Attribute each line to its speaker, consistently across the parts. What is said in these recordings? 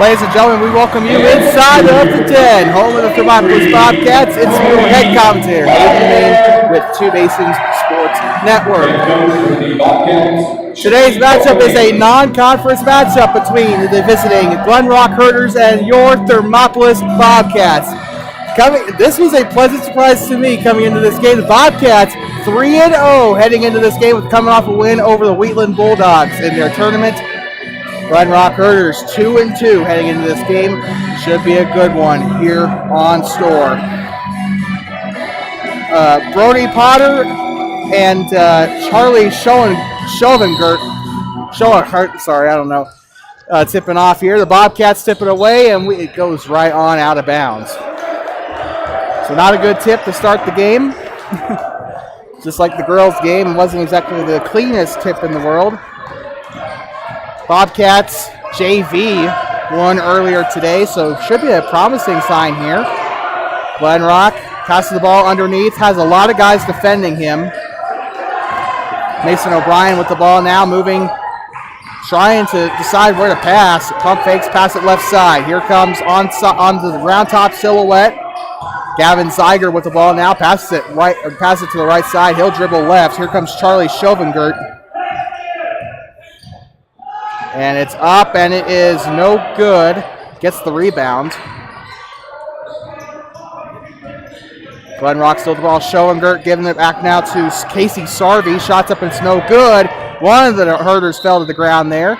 Speaker 1: Ladies and gentlemen, we welcome you inside of the den, home of the Thermopolis Bobcats. It's your head commentator, Nathan with Two Basins Sports Network. Today's matchup is a non-conference matchup between the visiting Glenrock Herders and your Thermopolis Bobcats. This was a pleasant surprise to me coming into this game. The Bobcats 3-0 heading into this game with coming off a win over the Wheatland Bulldogs in their tournament. Glenrock Herders 2-2 heading into this game. Should be a good one here on store. Brody Potter and Charlie Schoenhart, tipping off here. The Bobcats tip it away, and it goes right on out of bounds. So not a good tip to start the game. Just like the girls' game, it wasn't exactly the cleanest tip in the world. Bobcats JV won earlier today, so should be a promising sign here. Glenrock passes the ball underneath, has a lot of guys defending him. Mason O'Brien with the ball now, moving, trying to decide where to pass. Pump fakes, pass it left side. Here comes on the round top silhouette. Gavin Zeiger with the ball now, passes it to the right side. He'll dribble left. Here comes Charlie Schoenhart. And it's up, and it is no good. Gets the rebound. Glenrock still with the ball. Schoenhart giving it back now to Casey Sarvey. Shots up, and it's no good. One of the Herders fell to the ground there.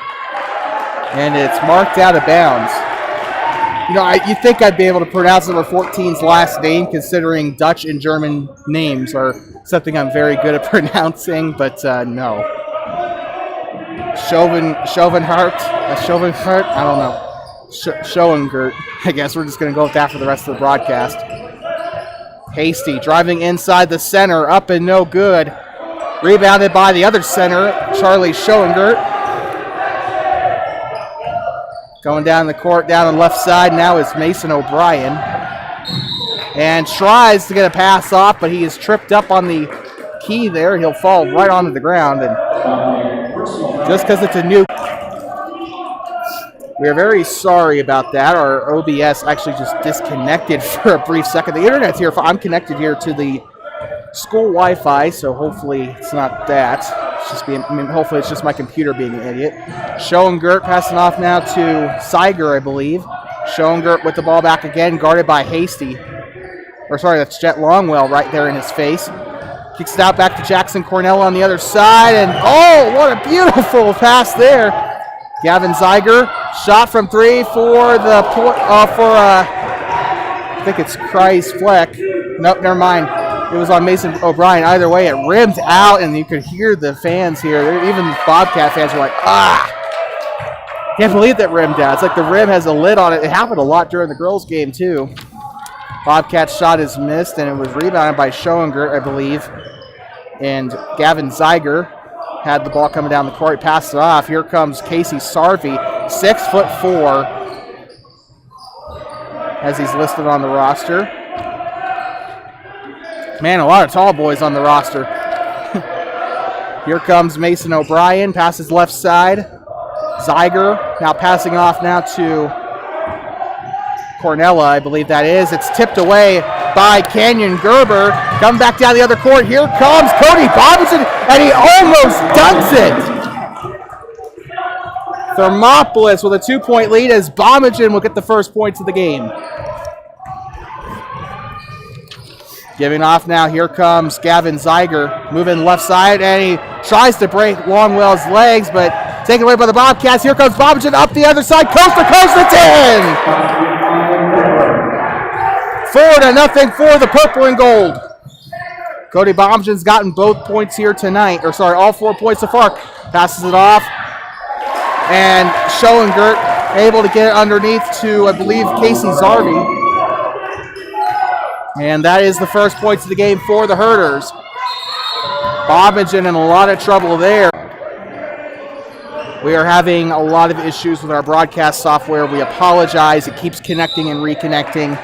Speaker 1: And it's marked out of bounds. You know, you think I'd be able to pronounce number 14's last name, considering Dutch and German names are something I'm very good at pronouncing, but no. Schoenhart, I don't know. Schoenhart, I guess we're just going to go with that for the rest of the broadcast. Hasty driving inside the center, up and no good. Rebounded by the other center, Charlie Schoenhart. Going down the court, down the left side now is Mason O'Brien. And tries to get a pass off, but he is tripped up on the key there. He'll fall right onto the ground, and just because it's a new... We are very sorry about that. Our OBS actually just disconnected for a brief second. The internet's here. I'm connected here to the school Wi-Fi, so hopefully it's not that. Hopefully it's just my computer being an idiot. Schoenhart passing off now to Zeiger, I believe. Schoenhart with the ball back again, guarded by Hasty. That's Jet Longwell right there in his face. Kicks it out back to Jackson Cornell on the other side, and oh, what a beautiful pass there. Gavin Zeiger, shot from three for the I think it's Kreis Fleck. Nope, never mind. It was on Mason O'Brien. Either way, it rimmed out, and you could hear the fans here. Even Bobcat fans were like, can't believe that rimmed out. It's like the rim has a lid on it. It happened a lot during the girls' game, too. Bobcat's shot is missed, and it was rebounded by Schoenhart, I believe. And Gavin Zeiger had the ball coming down the court. He passed it off. Here comes Casey Sarvey, 6'4", as he's listed on the roster. Man, a lot of tall boys on the roster. Here comes Mason O'Brien, passes left side. Zeiger now passing off now to Cornella, I believe that is. It's tipped away by Canyon Gerber. Coming back down the other court. Here comes Cody Bobinson, and he almost dunks it. Thermopolis with a 2-point lead as Bobinson will get the first points of the game. Giving off now, here comes Gavin Zeiger, moving left side, and he tries to break Longwell's legs, but taken away by the Bobcats. Here comes Bobinson up the other side, coast to coast, it's in! 4-0 for the purple and gold. Cody Bobinsen's gotten both points here tonight, all 4 points so far. Passes it off, and Schoenhart able to get it underneath to, I believe, Casey Sarvey. And that is the first points of the game for the Herders. Bobinson in a lot of trouble there. We are having a lot of issues with our broadcast software. We apologize. It keeps connecting and reconnecting.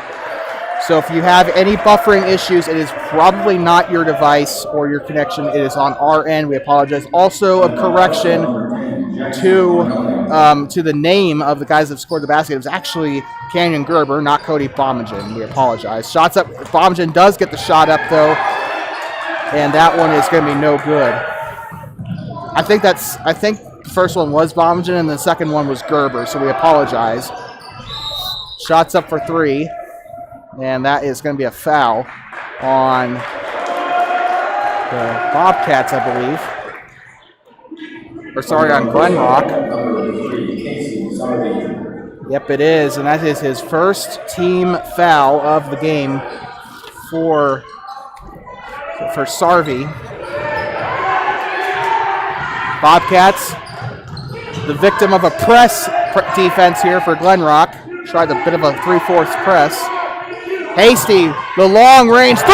Speaker 1: So if you have any buffering issues, it is probably not your device or your connection. It is on our end. We apologize. Also, a correction to to the name of the guys that scored the basket. It was actually Canyon Gerber, not Cody Bomagen. We apologize. Shots up. Bomagen does get the shot up, though, and that one is going to be no good. I think the first one was Bomagen, and the second one was Gerber, so we apologize. Shots up for 3, and that is going to be a foul on the Bobcats, I believe. Or sorry, on Glenrock. Yep, it is, and that is his first team foul of the game for Sarvey. Bobcats, the victim of a press defense here for Glenrock. Tried a bit of a 3/4 press. Hasty, the long-range 3!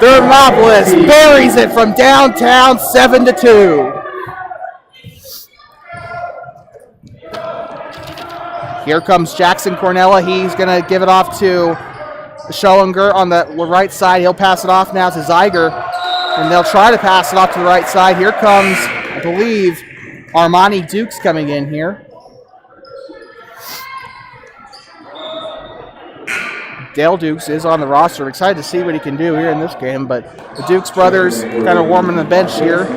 Speaker 1: Thermopolis buries it from downtown, 7-2. Here comes Jackson Cornella. He's going to give it off to Schoeninger on the right side. He'll pass it off now to Zeiger, and they'll try to pass it off to the right side. Here comes, I believe, Armani Dukes coming in here. Dale Dukes is on the roster. I'm excited to see what he can do here in this game, but the Dukes brothers kind of warming the bench here.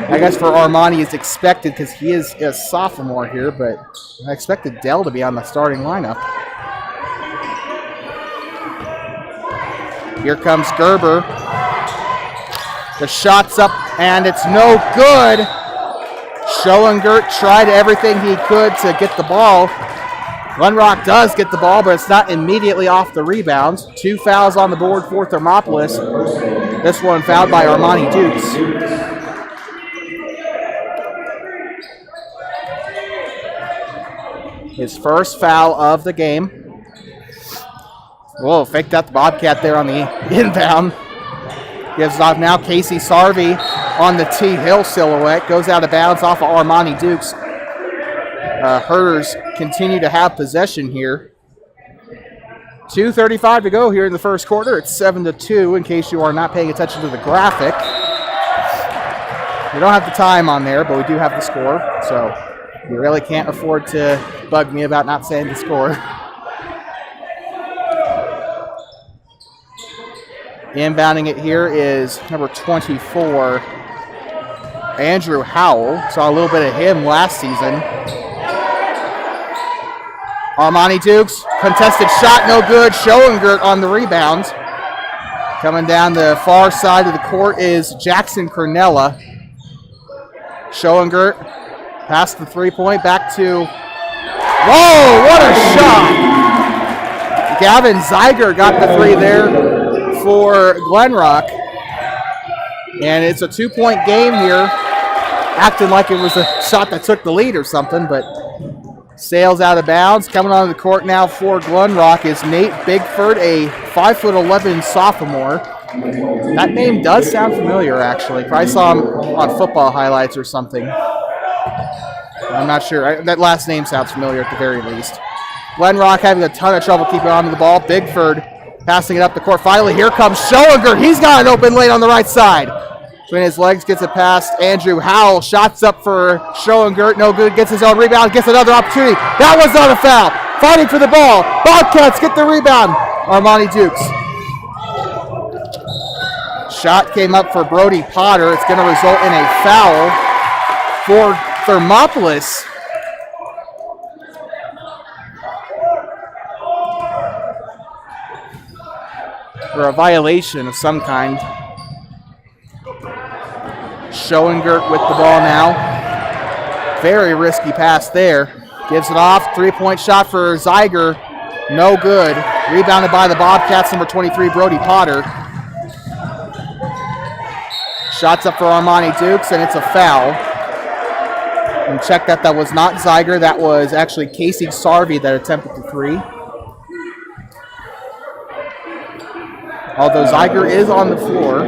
Speaker 1: I guess for Armani it's expected because he is a sophomore here, but I expected Dell to be on the starting lineup. Here comes Gerber. The shot's up, and it's no good. Schoeninger tried everything he could to get the ball. Glenrock does get the ball, but it's not immediately off the rebounds. 2 fouls on the board for Thermopolis. This one fouled by Armani Dukes. His first foul of the game. Whoa, faked out the Bobcat there on the inbound. Gives it off now. Casey Sarvey on the T. Hill silhouette. Goes out of bounds off of Armani Dukes. Herders continue to have possession here. 2:35 to go here in the first quarter. It's 7-2 in case you are not paying attention to the graphic. We don't have the time on there, but we do have the score. So you really can't afford to bug me about not saying the score. Inbounding it here is number 24, Andrew Howell. Saw a little bit of him last season. Armani Dukes, contested shot, no good. Schoeninger on the rebound. Coming down the far side of the court is Jackson Cornella. Schoeninger past the three-point, back to... Whoa, what a shot! Gavin Zeiger got the three there for Glenrock. And it's a 2-point game here. Acting like it was a shot that took the lead or something, but sails out of bounds. Coming onto the court now for Glenrock is Nate Bigford, a 5'11" sophomore. That name does sound familiar, actually. Probably saw him on football highlights or something. I'm not sure. That last name sounds familiar at the very least. Glenrock having a ton of trouble keeping on to the ball. Bigford passing it up the court. Finally, here comes Schoeninger. He's got an open lane on the right side. Between his legs, gets it past Andrew Howell. Shots up for Schoeninger. No good. Gets his own rebound. Gets another opportunity. That was not a foul. Fighting for the ball. Bobcats get the rebound. Armani Dukes. Shot came up for Brody Potter. It's going to result in a foul for Thermopolis. For a violation of some kind. Schoeninger with the ball now. Very risky pass there. Gives it off. 3-point shot for Zeiger. No good. Rebounded by the Bobcats, number 23, Brody Potter. Shots up for Armani Dukes, and it's a foul. And check that was not Zeiger. That was actually Casey Sarvey that attempted the three. Although Zeiger is on the floor.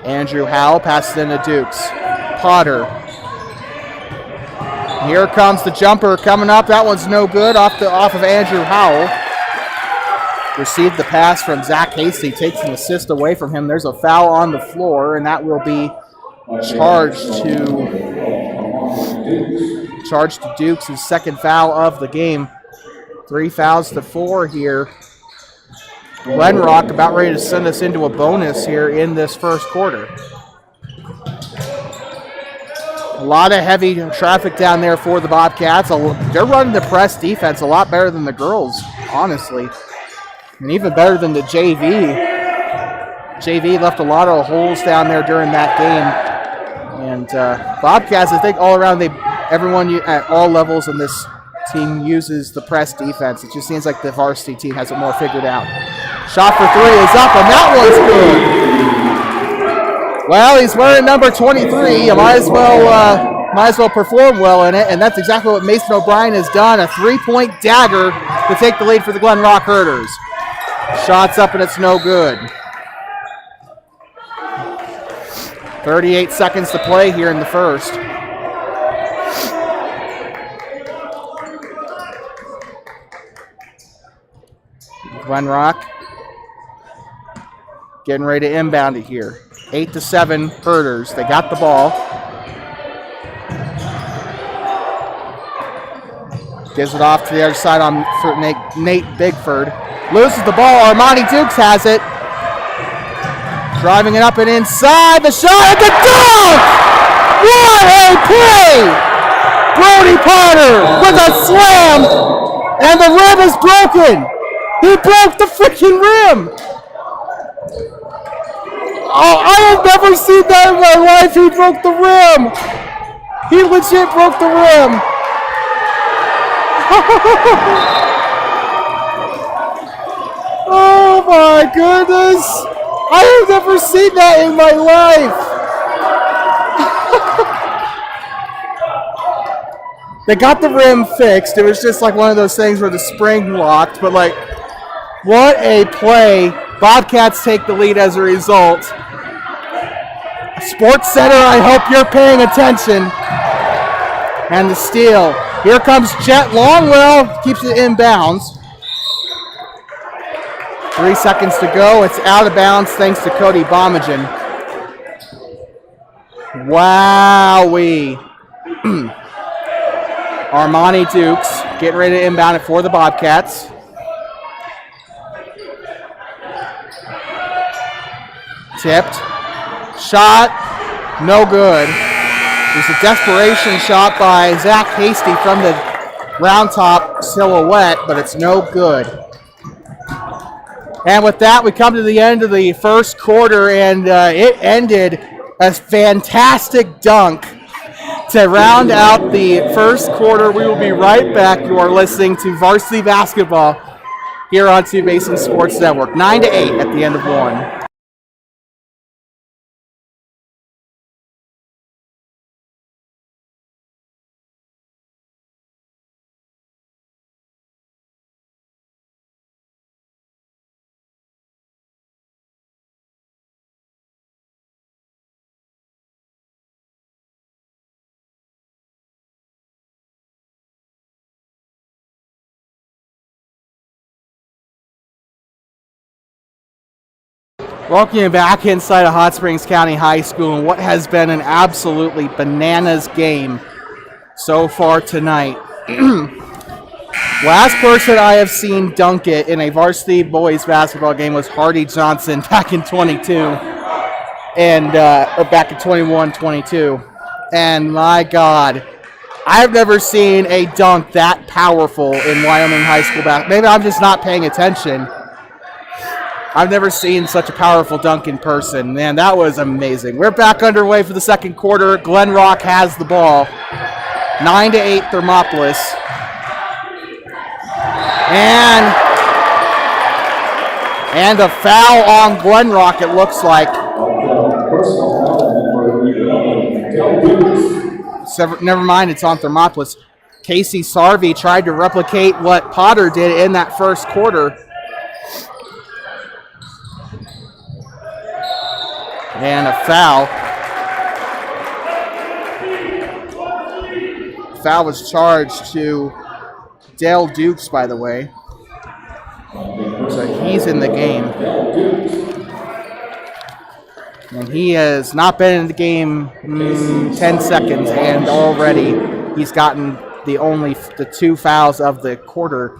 Speaker 1: Andrew Howell passes into Dukes. Potter. Here comes the jumper coming up. That one's no good off of Andrew Howell. Received the pass from Zach Hasty, takes an assist away from him. There's a foul on the floor, and that will be charged to Dukes' second foul of the game. 3 fouls to 4 here. Glenrock about ready to send us into a bonus here in this first quarter. A lot of heavy traffic down there for the Bobcats. They're running the press defense a lot better than the girls, honestly. And even better than the JV. JV left a lot of holes down there during that game. And Bobcats, I think all around, everyone at all levels in this team uses the press defense. It just seems like the varsity team has it more figured out. Shot for 3 is up, and that one's good. Well, he's wearing number 23. You might as well perform well in it, and that's exactly what Mason O'Brien has done. A 3-point dagger to take the lead for the Glenrock Herders. Shots up, and it's no good. 38 seconds to play here in the first. Glenrock getting ready to inbound it here. 8-7 Herders. They got the ball. Gives it off to the other side for Nate Bigford. Loses the ball. Armani Dukes has it. Driving it up and inside. The shot at the dunk! What a play! Brody Potter with a slam, and the rim is broken. He broke the freaking rim. Oh, I have never seen that in my life. He broke the rim. He legit broke the rim. Oh my goodness. I have never seen that in my life. They got the rim fixed. It was just like one of those things where the spring locked, but like, what a play. Bobcats take the lead as a result. Sports Center, I hope you're paying attention. And the steal. Here comes Jet Longwell. Keeps it in bounds. 3 seconds to go. It's out of bounds thanks to Cody Bomagen. Wowee. Armani Dukes getting ready to inbound it for the Bobcats. Tipped. Shot. No good. It was a desperation shot by Zach Hasty from the round top silhouette, but it's no good. And with that, we come to the end of the first quarter, and it ended a fantastic dunk to round out the first quarter. We will be right back. You are listening to Varsity Basketball here on Two Basin Sports Network. 9-8 at the end of one. Welcome you back inside of Hot Springs County High School and what has been an absolutely bananas game so far tonight. Last person I have seen dunk it in a varsity boys basketball game was Hardy Johnson back in 22 and or back in 21-22. And my God, I've never seen a dunk that powerful in Wyoming high school basketball. Maybe I'm just not paying attention. I've never seen such a powerful dunk in person. Man, that was amazing. We're back underway for the second quarter. Glenrock has the ball. 9-8 Thermopolis. And a foul on Glenrock, it looks like. Never mind, it's on Thermopolis. Casey Sarvey tried to replicate what Potter did in that first quarter. And a foul. foul was charged to Dale Dukes, by the way. So he's in the game. And he has not been in the game 10 seconds, and already he's gotten the 2 fouls of the quarter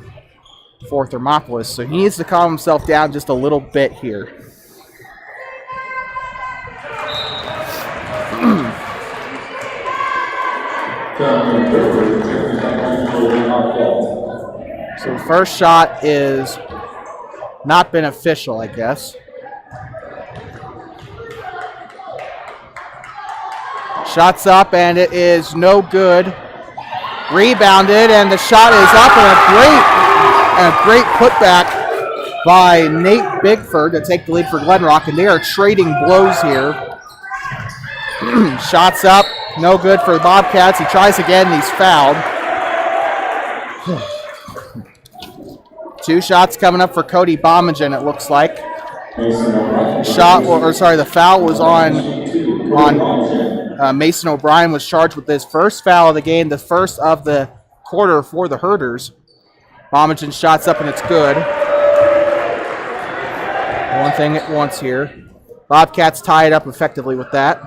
Speaker 1: for Thermopolis. So he needs to calm himself down just a little bit here. So the first shot is not beneficial, I guess. Shot's up, and it is no good. Rebounded, and the shot is up, and a great putback by Nate Bigford to take the lead for Glenrock, and they are trading blows here. Shot's up, no good for the Bobcats. He tries again, and he's fouled. 2 shots coming up for Cody Bomagen, it looks like. The foul was on Mason O'Brien was charged with his first foul of the game, the first of the quarter for the Herders. Bomagen shots up, and it's good. One thing at once here. Bobcats tie it up effectively with that.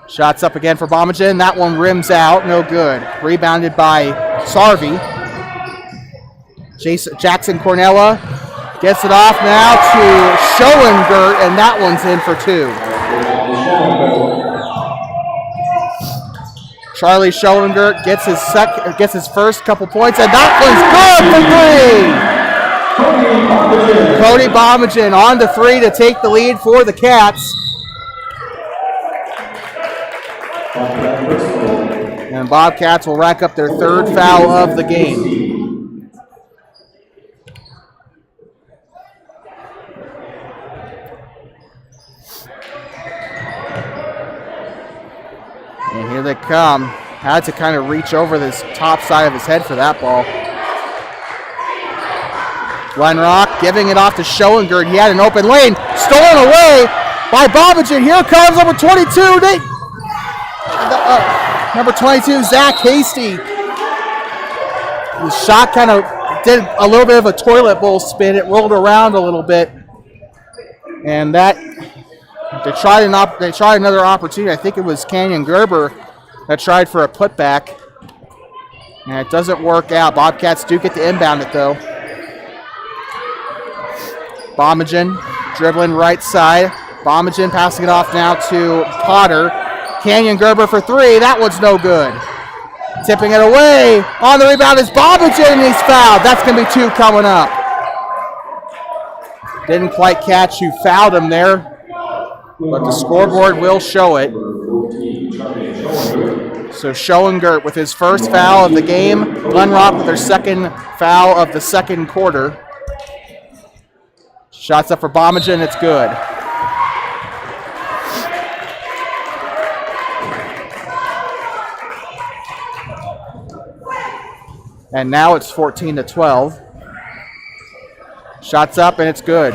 Speaker 1: Shots up again for Bomagen. That one rims out. No good. Rebounded by Sarvey. Jackson Cornella gets it off now to Schoengert, and that one's in for 2. Charlie Schoengert gets his first couple points, and that one's good for 3. Cody Bomagen on to 3 to take the lead for the Cats. And Bobcats will rack up their 3rd foul of the game. And here they come. Had to kind of reach over this top side of his head for that ball. Glenrock giving it off to Schoengert. He had an open lane. Stolen away by Bomagen. Here comes number 22, number 22, Zach Hasty. The shot kind of did a little bit of a toilet bowl spin. It rolled around a little bit. And that, they tried another opportunity. I think it was Canyon Gerber that tried for a putback. And it doesn't work out. Bobcats do get to inbound it, though. Bomagen dribbling right side. Bomagen passing it off now to Potter. Canyon Gerber for 3. That one's no good. Tipping it away. On the rebound is Bomagen, and he's fouled. That's going to be 2 coming up. Didn't quite catch who fouled him there, but the scoreboard will show it. So Schoengert with his first foul of the game. Glenrock with their 2nd foul of the 2nd quarter. Shots up for Bomagen. It's good. And now it's 14-12. Shots up, and it's good.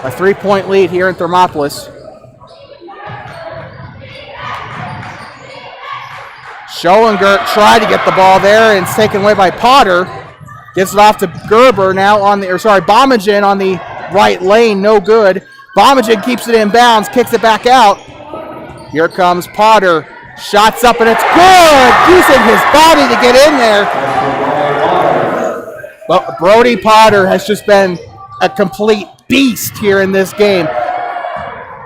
Speaker 1: A 3-point lead here in Thermopolis. Schoengert tried to get the ball there, and it's taken away by Potter. Gives it off to Gerber now Bomagen on the right lane, no good. Bomagen keeps it in bounds, kicks it back out. Here comes Potter. Shots up, and it's good! Using his body to get in there. But Brody Potter has just been a complete beast here in this game.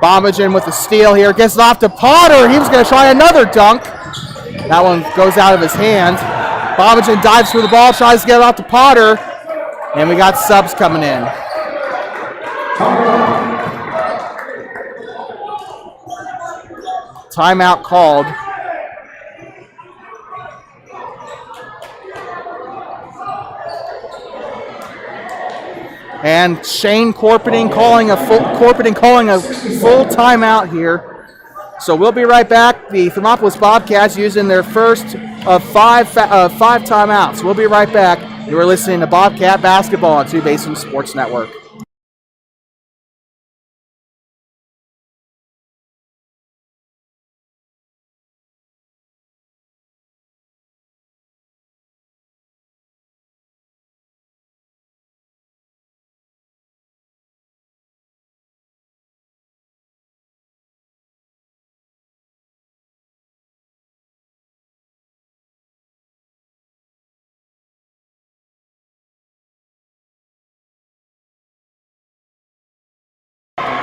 Speaker 1: Bomagen with the steal here. Gets it off to Potter. He was going to try another dunk. That one goes out of his hand. Bomagen dives for the ball, tries to get it off to Potter. And we got subs coming in. Timeout called. And Shane Corpening calling a full timeout here. So we'll be right back. The Thermopolis Bobcats using their first of 5 timeouts. We'll be right back. You are listening to Bobcat Basketball on 2 Basin Sports Network.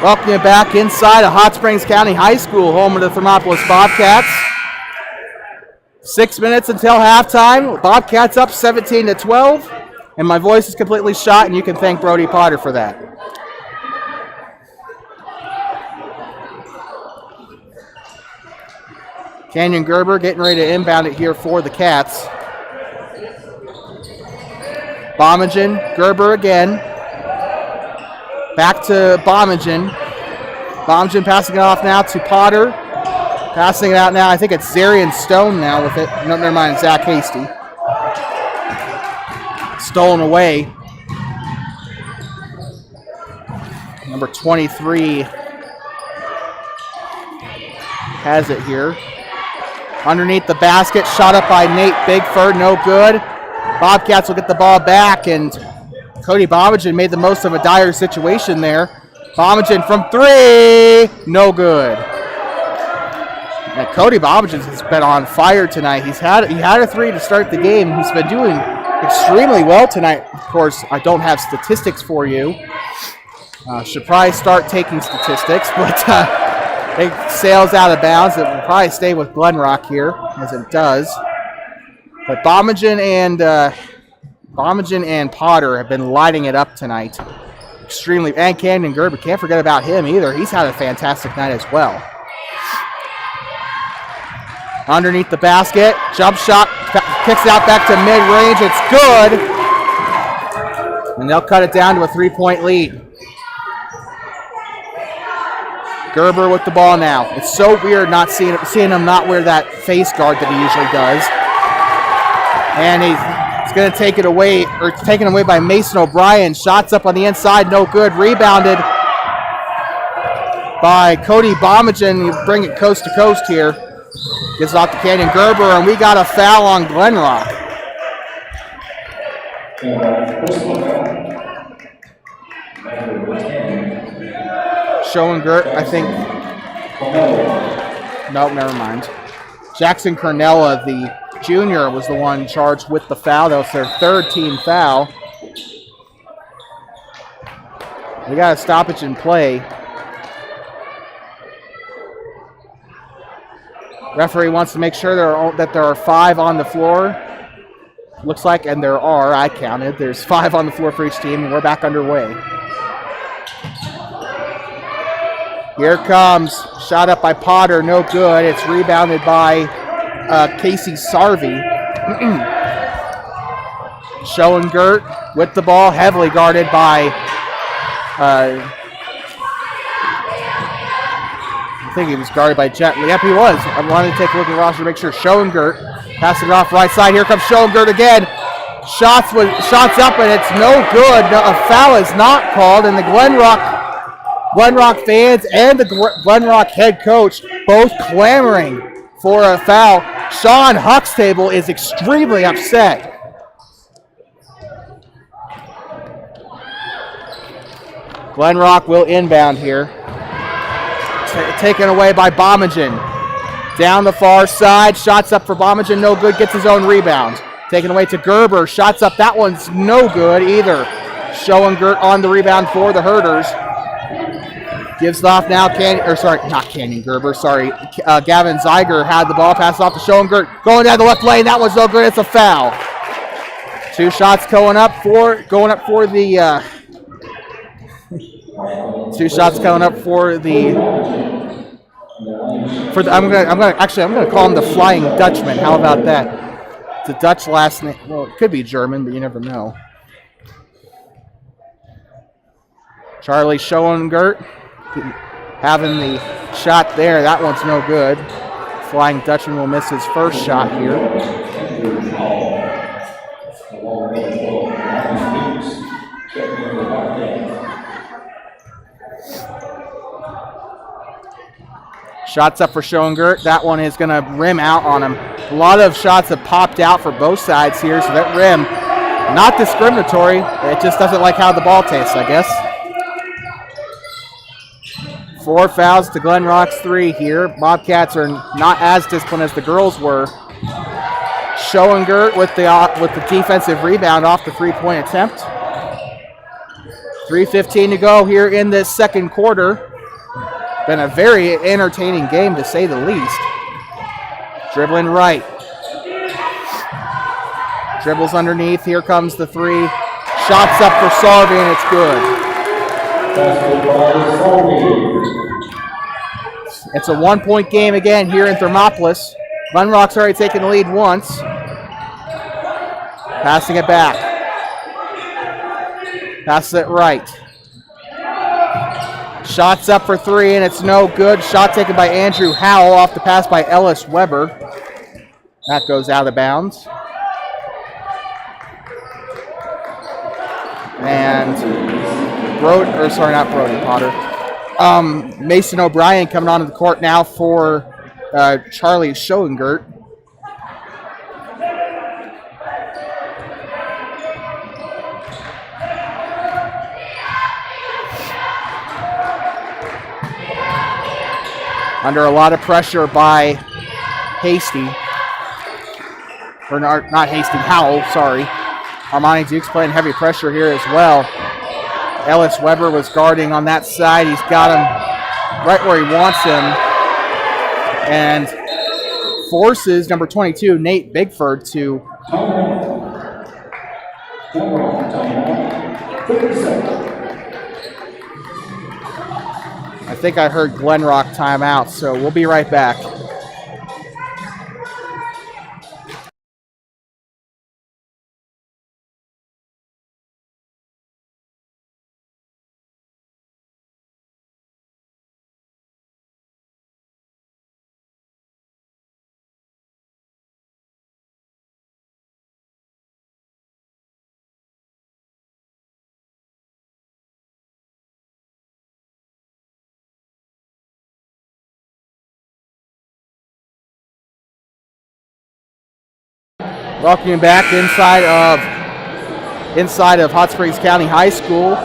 Speaker 1: Welcome you back inside of Hot Springs County High School, home of the Thermopolis Bobcats. 6 minutes until halftime. Bobcats up 17-12. And my voice is completely shot, and you can thank Brody Potter for that. Canyon Gerber getting ready to inbound it here for the Cats. Bomagen, Gerber again. Back to Bomagen. Bomagen passing it off now to Potter. Passing it out now. I think it's Zarian Stone now with it. No, never mind. Zach Hasty. Stolen away. Number 23 has it here. Underneath the basket. Shot up by Nate Bigford. No good. Bobcats will get the ball back, and Cody Bomagen made the most of a dire situation there. Bomagen from three. No good. And Cody Bomagen has been on fire tonight. He had a three to start the game. He's been doing extremely well tonight. Of course, I don't have statistics for you. Should probably start taking statistics, but it sails out of bounds. It will probably stay with Glenrock here, as it does. But Bomagen and Potter have been lighting it up tonight. Extremely. And Canyon Gerber, can't forget about him either. He's had a fantastic night as well. Underneath the basket, jump shot, kicks it out back to mid-range. It's good. And they'll cut it down to a 3-point lead. Gerber with the ball now. It's so weird not seeing him not wear that face guard that he usually does. And he's going to take it away, or taken away by Mason O'Brien. Shots up on the inside, no good. Rebounded by Cody Bomagen. You bring it coast to coast here. Gets it off to Canyon Gerber, and we got a foul on Glenrock. Schoengert, I think. Nope, never mind. Jackson Cornella, the junior, was the one charged with the foul. That was their third team foul. We got a stoppage in play. Referee wants to make sure that there are 5 on the floor. Looks like, and there are, I counted. There's 5 on the floor for each team, and we're back underway. Here comes, shot up by Potter, no good. It's rebounded by Casey Sarvey. Schoengert with the ball, heavily guarded by I think he was guarded by Jet. Yep, he was. I wanted to take a look at the roster to make sure. Schoengert passing it off right side. Here comes Schoengert again. Shots up, and it's no good. No, a foul is not called, and the Glenrock fans and the Glenrock head coach both clamoring for a foul. Sean Huxtable is extremely upset. Glenrock will inbound here. Taken away by Bomagen. Down the far side. Shots up for Bomagen. No good. Gets his own rebound. Taken away to Gerber. Shots up. That one's no good either. Schoengert on the rebound for the Herders. Gives it off now. Not Canyon Gerber. Sorry. Gavin Zeiger had the ball. Passed off to Schoengert. Going down the left lane. That one's no good. It's a foul. 2 shots going up for the... 2 shots coming up for the. I'm gonna call him the Flying Dutchman. How about that? It's a Dutch last name. Well, it could be German, but you never know. Charlie Schoengert having the shot there. That one's no good. Flying Dutchman will miss his first shot here. Shots up for Schoengert. That one is going to rim out on him. A lot of shots have popped out for both sides here, so that rim, not discriminatory. It just doesn't like how the ball tastes, I guess. 4 fouls to Glenrock's 3 here. Bobcats are not as disciplined as the girls were. Schoengert with the defensive rebound off the 3-point attempt. 3:15 to go here in this second quarter. Been a very entertaining game, to say the least. Dribbling right. Dribbles underneath. Here comes the three. Shots up for Sarvi, and it's good. It's a 1-point game again here in Thermopolis. Glenrock's already taken the lead once. Passing it back. Passes it right. Shots up for three, and it's no good. Shot taken by Andrew Howell off the pass by Ellis Weber. That goes out of bounds. And Mason O'Brien coming onto the court now for Charlie Schoengert. Under a lot of pressure by Hasty. Or not Hasty, Howell, sorry. Armani Dukes playing heavy pressure here as well. Ellis Weber was guarding on that side. He's got him right where he wants him. And forces number 22, Nate Bigford, to I think I heard Glenrock timeout, so we'll be right back. Welcome you back inside of Hot Springs County High School.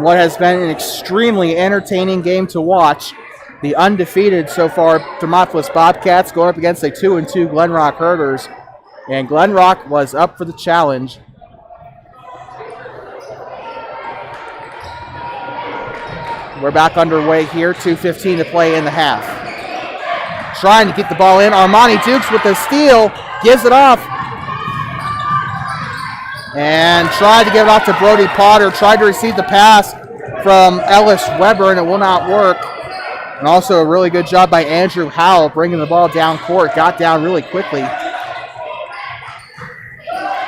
Speaker 1: What has been an extremely entertaining game to watch. The undefeated so far Thermopolis Bobcats going up against a 2-2 Glenrock Herders. And Glenrock was up for the challenge. We're back underway here. 2:15 to play in the half. Trying to get the ball in. Armani Dukes with the steal. Gives it off. And tried to give it off to Brody Potter. Tried to receive the pass from Ellis Weber, and it will not work. And also a really good job by Andrew Howell bringing the ball down court. Got down really quickly.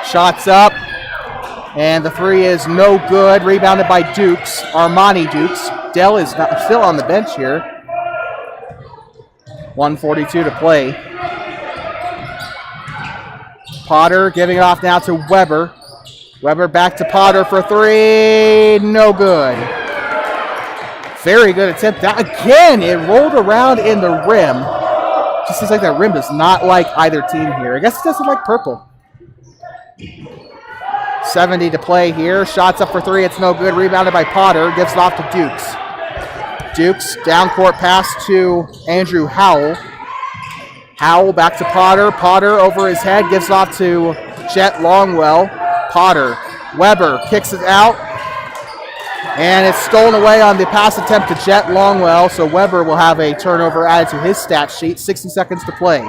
Speaker 1: Shots up. And the three is no good. Rebounded by Dukes. Armani Dukes. Dell is still on the bench here. 1:42 to play. Potter giving it off now to Weber. Weber back to Potter for three. No good. Very good attempt. Again, it rolled around in the rim. Just seems like that rim does not like either team here. I guess it doesn't like purple. 70 to play here. Shots up for three. It's no good. Rebounded by Potter. Gives it off to Dukes. Dukes, down court pass to Andrew Howell. Howell back to Potter. Potter over his head. Gives it off to Jet Longwell. Potter. Weber kicks it out. And it's stolen away on the pass attempt to Jet Longwell. So Weber will have a turnover added to his stat sheet. 60 seconds to play.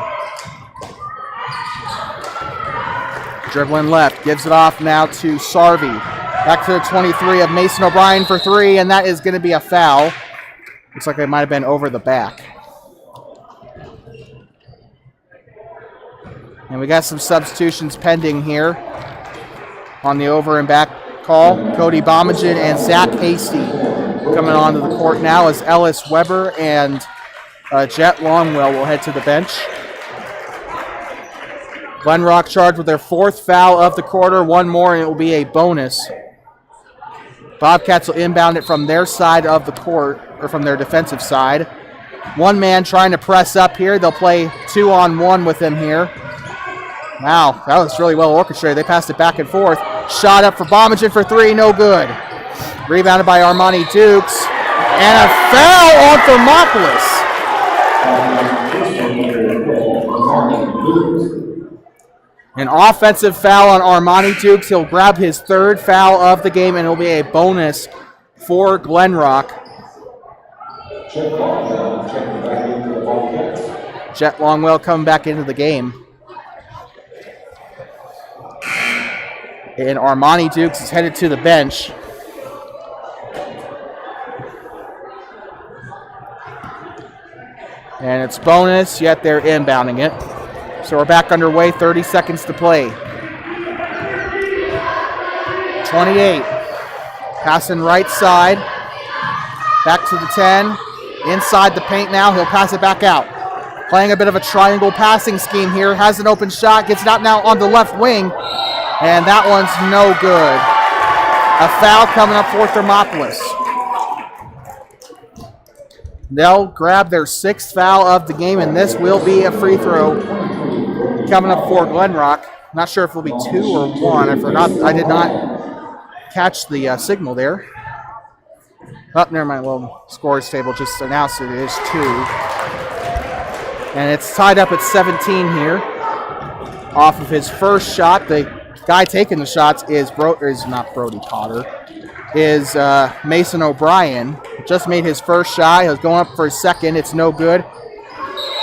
Speaker 1: Dribbling left. Gives it off now to Sarvi. Back to the 23 of Mason O'Brien for three. And that is going to be a foul. Looks like it might have been over the back. And we got some substitutions pending here on the over and back call. Cody Bomagen and Zach Hasty coming onto the court now as Ellis Weber and Jet Longwell will head to the bench. Glenrock charged with their fourth foul of the quarter. One more and it will be a bonus. Bobcats will inbound it from their side of the court, or from their defensive side. One man trying to press up here. They'll play 2-on-1 with him here. Wow, that was really well orchestrated. They passed it back and forth. Shot up for Bomagen for three, no good. Rebounded by Armani Dukes. And a foul on Thermopolis. An offensive foul on Armani Dukes. He'll grab his third foul of the game, and it'll be a bonus for Glenrock. Jet Longwell coming back into the game. And Armani Dukes is headed to the bench. And it's bonus, yet they're inbounding it. So we're back underway, 30 seconds to play. 28. Passing right side. Back to the 10. Inside the paint now. He'll pass it back out. Playing a bit of a triangle passing scheme here. Has an open shot. Gets it out now on the left wing. And that one's no good. A foul coming up for Thermopolis. They'll grab their 6th foul of the game, and this will be a free throw coming up for Glenrock. Not sure if it'll be 2 or 1. I forgot. I did not catch the signal there. Oh, never mind. Well, scores table just announced it is 2. And it's tied up at 17 here. Off of his first shot, the guy taking the shots is not Brody Potter, is Mason O'Brien. Just made his first shot. He was going up for his second. It's no good.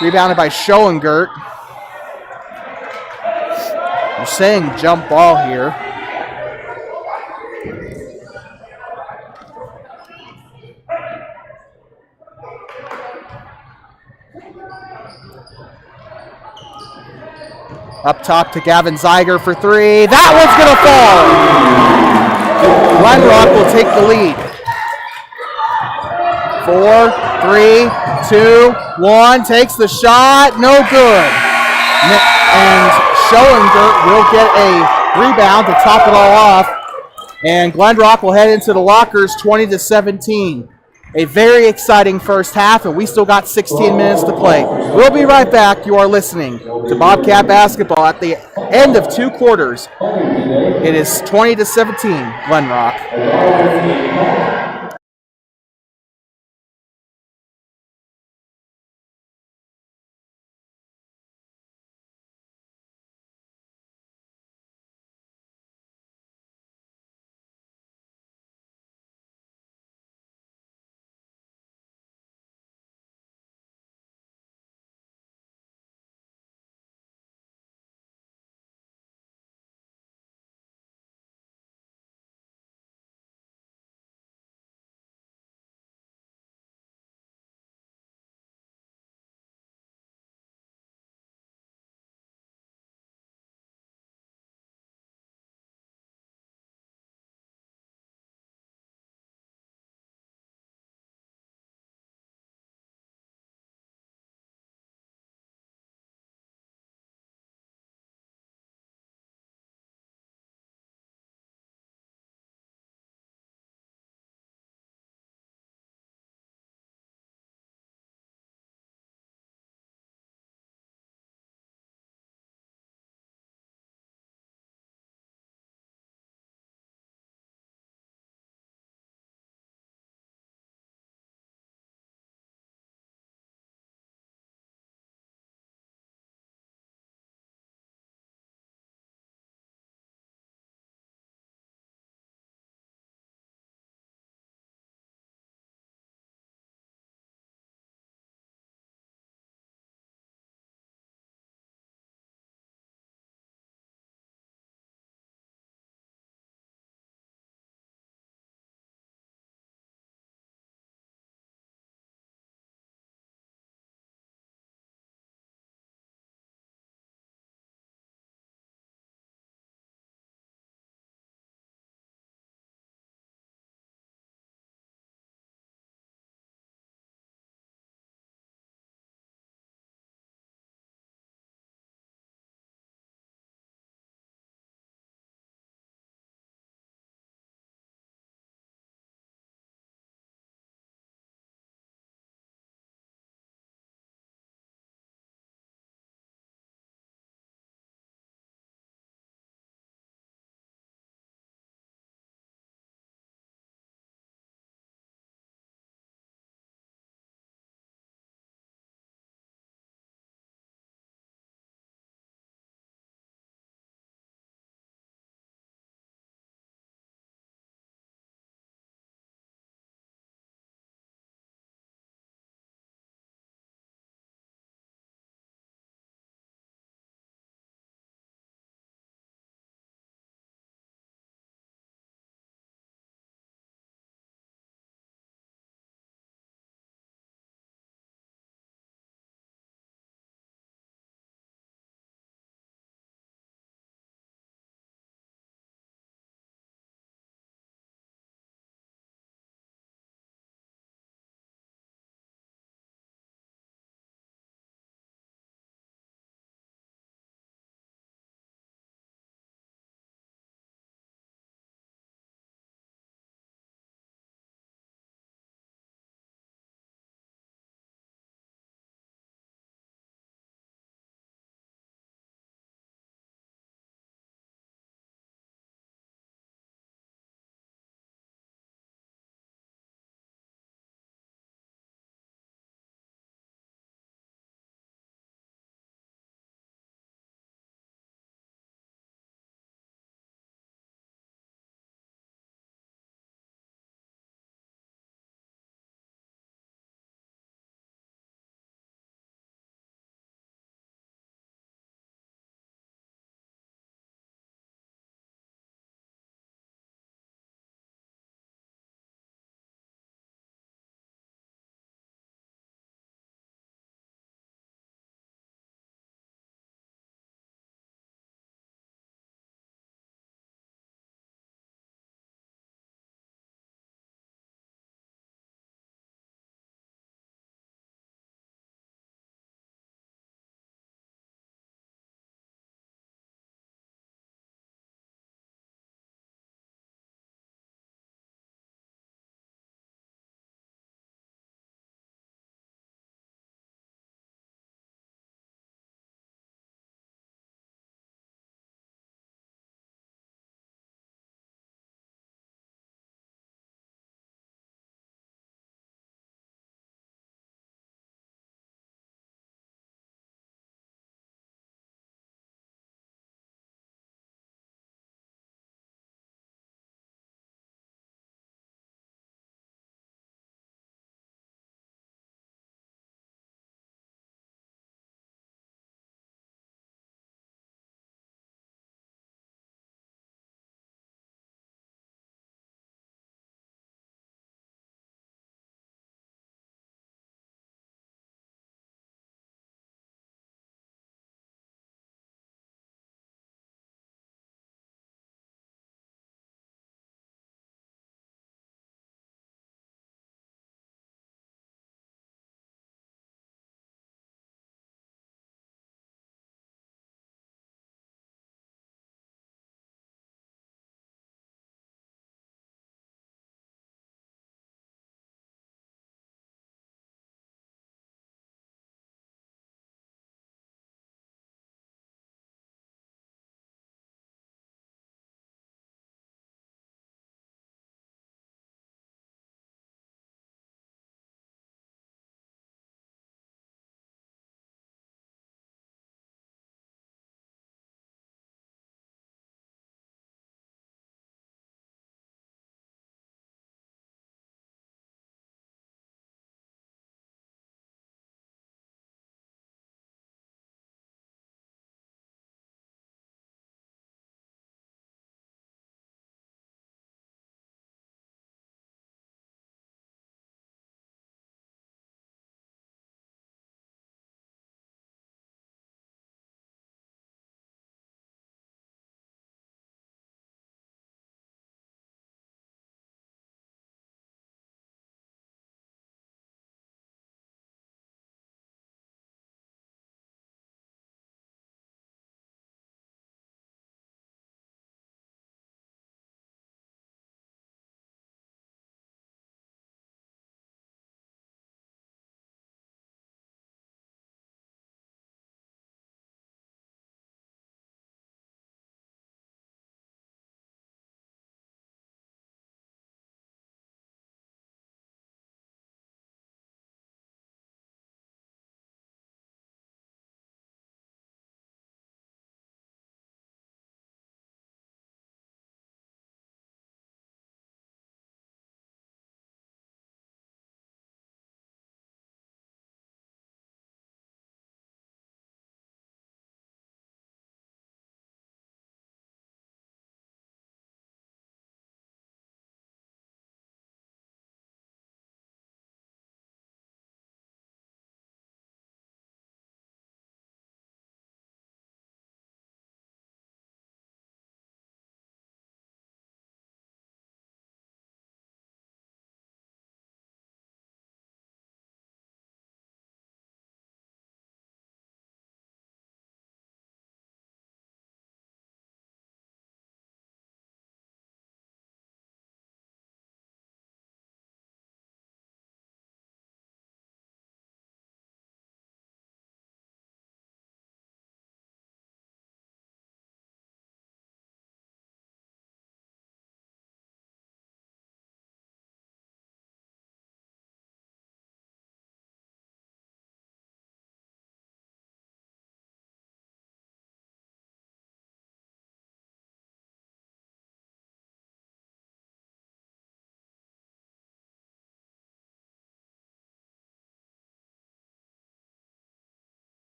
Speaker 1: Rebounded by Schoengert. We're saying jump ball here. Up top to Gavin Zeiger for 3. That one's going to fall. Glenrock will take the lead. 4, 3, 2, 1. Takes the shot. No good. And Schoengert will get a rebound to top it all off. And Glenrock will head into the lockers 20-17. A very exciting first half, and we still got 16 minutes to play. We'll be right back. You are listening to Bobcat Basketball at the end of 2 quarters. It is 20-17, Glenrock.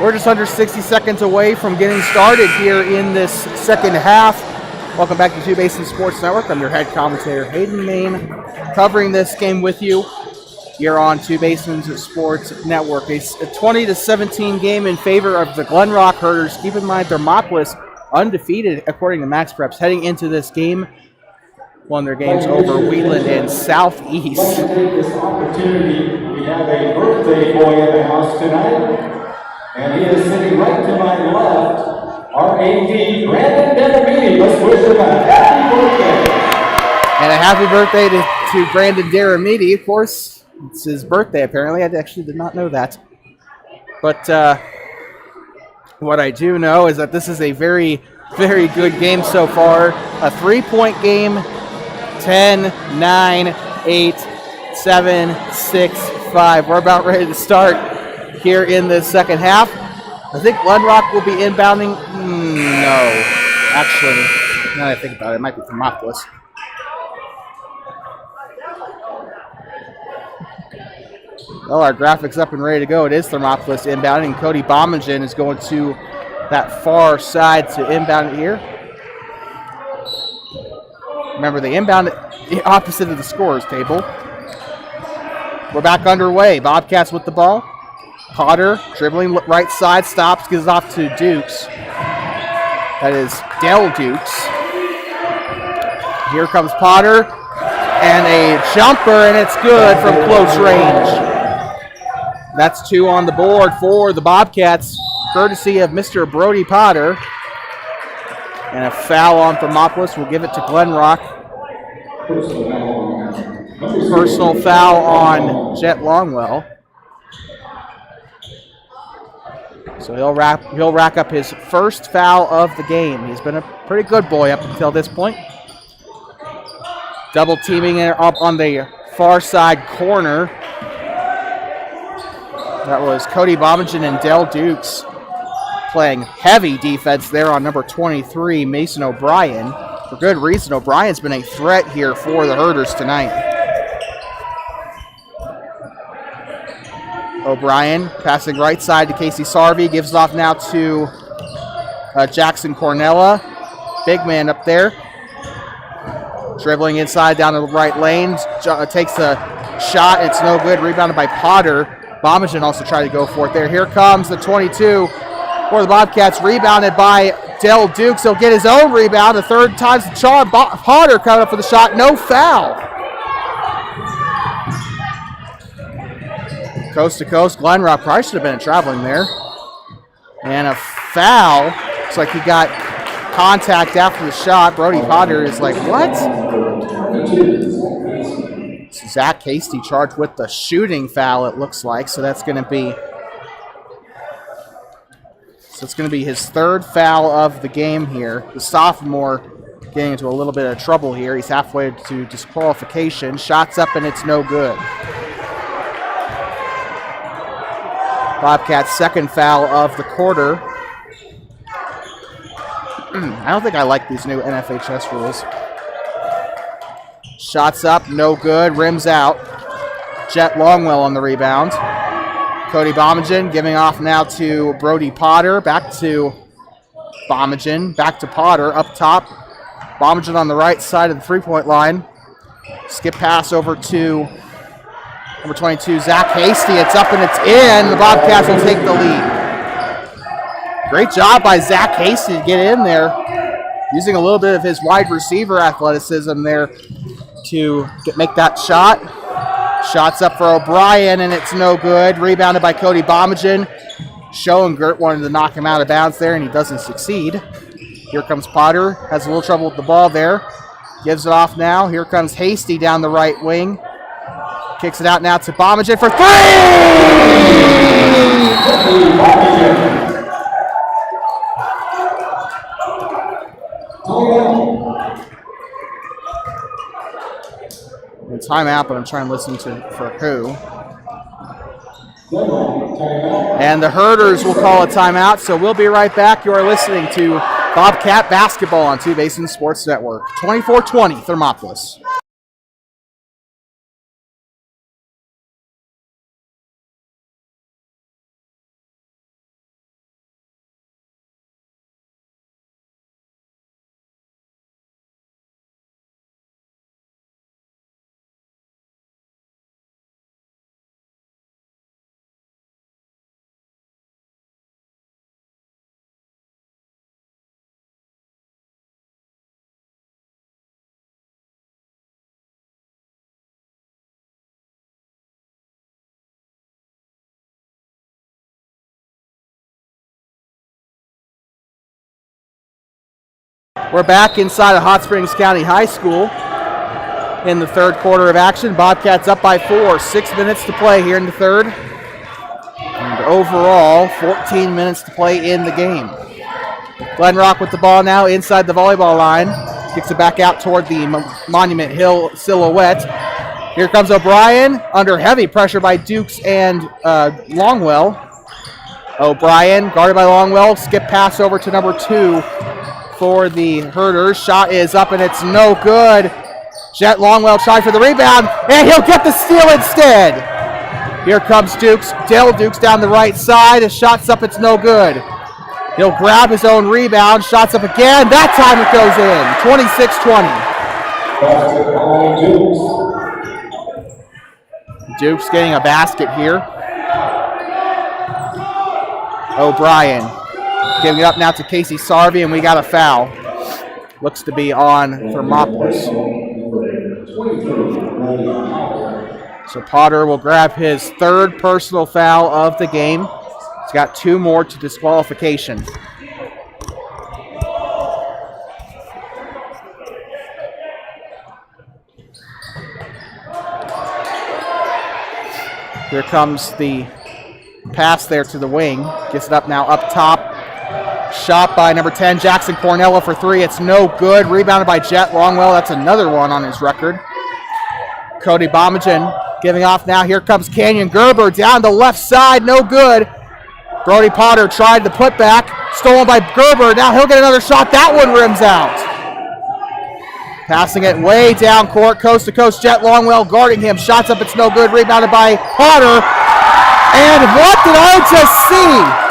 Speaker 1: We're just under 60 seconds away from getting started here in this second half. Welcome back to Two Basins Sports Network. I'm your head commentator, Hayden Main, covering this game with you here on Two Basins Sports Network. It's a 20-17 game in favor of the Glenrock Herders. Keep in mind, Thermopolis undefeated according to Max Preps heading into this game. Won their games over Wheatland and Southeast.
Speaker 2: Let's take this opportunity. We have a birthday boy in the house tonight. And he is sitting right to my left, our AD, Brandon Deramini. Let's wish him a happy birthday.
Speaker 1: And a happy birthday to Brandon Deramini. Of course, it's his birthday, apparently. I actually did not know that. But what I do know is that this is a very, very good game so far. A 3-point game, 10, 9, 8, 7, 6, 5. We're about ready to start here in the second half. I think Glenrock will be inbounding. No. Actually, now that I think about it, it might be Thermopolis. Well, our graphics up and ready to go. It is Thermopolis inbounding. Cody Bommingen is going to that far side to inbound it here. Remember, the inbound the opposite of the scorers table. We're back underway. Bobcats with the ball. Potter dribbling right side, stops, gives it off to Dukes. That is Dell Dukes. Here comes Potter, and a jumper, and it's good from close range. That's 2 on the board for the Bobcats, courtesy of Mr. Brody Potter. And a foul on Thermopolis. We'll give it to Glenrock. Personal foul on Jet Longwell. So he'll rack up his first foul of the game. He's been a pretty good boy up until this point. Double teaming it up on the far side corner. That was Cody Bommingen and Dell Dukes playing heavy defense there on number 23, Mason O'Brien. For good reason, O'Brien's been a threat here for the Herders tonight. O'Brien passing right side to Casey Sarvey. Gives it off now to Jackson Cornella. Big man up there. Dribbling inside down to the right lane. Takes a shot. It's no good. Rebounded by Potter. Bommingen also tried to go for it there. Here comes the 22 for the Bobcats. Rebounded by Dell Dukes. He'll get his own rebound. The third time's the charm. Potter coming up for the shot. No foul. Coast to coast. Glenrock probably should have been traveling there. And a foul. Looks like he got contact after the shot. Brody Potter is like, what? Zach Hasty charged with the shooting foul, it looks like. So that's going to be his third foul of the game here. The sophomore getting into a little bit of trouble here. He's halfway to disqualification. Shots up and it's no good. Bobcats' second foul of the quarter. I don't think I like these new NFHS rules. Shots up, no good, rims out. Jet Longwell on the rebound. Cody Bommingen giving off now to Brody Potter. Back to Bommingen, back to Potter, up top. Bommingen on the right side of the three-point line. Skip pass over to number 22, Zach Hasty. It's up and it's in. The Bobcats will take the lead. Great job by Zach Hasty to get in there. Using a little bit of his wide receiver athleticism there to make that shot. Shots up for O'Brien and it's no good. Rebounded by Cody Bommingen. Schoengert wanted to knock him out of bounds there and he doesn't succeed. Here comes Potter. Has a little trouble with the ball there. Gives it off now. Here comes Hasty down the right wing. Kicks it out now to Bommingen for 3! Timeout, but I'm trying to listen for who. And the Herders will call a timeout, so we'll be right back. You are listening to Bobcat Basketball on Two Basins Sports Network. 24-20, Thermopolis. We're back inside of Hot Springs County High School in the third quarter of action. Bobcats up by 4, 6 minutes to play here in the third. And overall, 14 minutes to play in the game. Glenrock with the ball now inside the volleyball line. Kicks it back out toward the Monument Hill silhouette. Here comes O'Brien under heavy pressure by Dukes and Longwell. O'Brien guarded by Longwell. Skip pass over to number 2 for the Herders. Shot is up and it's no good. Jet Longwell tried for the rebound and he'll get the steal instead. Here comes Dukes. Dale Dukes down the right side. His shot's up, it's no good. He'll grab his own rebound. Shots up again. That time it goes in. 26-20. Dukes getting a basket here. O'Brien giving it up now to Casey Sarvey, and we got a foul. Looks to be on Thermopolis. So Potter will grab his third personal foul of the game. He's got 2 more to disqualification. Here comes the pass there to the wing. Gets it up now up top. Shot by number 10, Jackson Cornella for 3. It's no good. Rebounded by Jet Longwell. That's another one on his record. Cody Bomagen giving off now. Here comes Canyon Gerber down the left side. No good. Brody Potter tried the putback. Stolen by Gerber. Now he'll get another shot. That one rims out. Passing it way down court. Coast to coast. Jet Longwell guarding him. Shots up. It's no good. Rebounded by Potter. And what did I just see?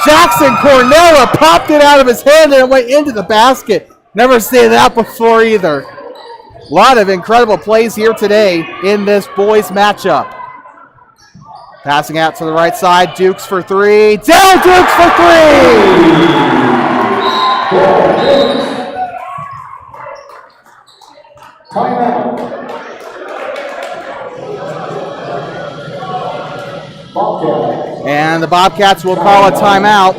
Speaker 1: Jackson Cornella popped it out of his hand and it went into the basket. Never seen that before either. A lot of incredible plays here today in this boys matchup. Passing out to the right side. Dukes for 3. Dale Dukes for
Speaker 2: 3! Timeout.
Speaker 1: And the Bobcats will call a timeout.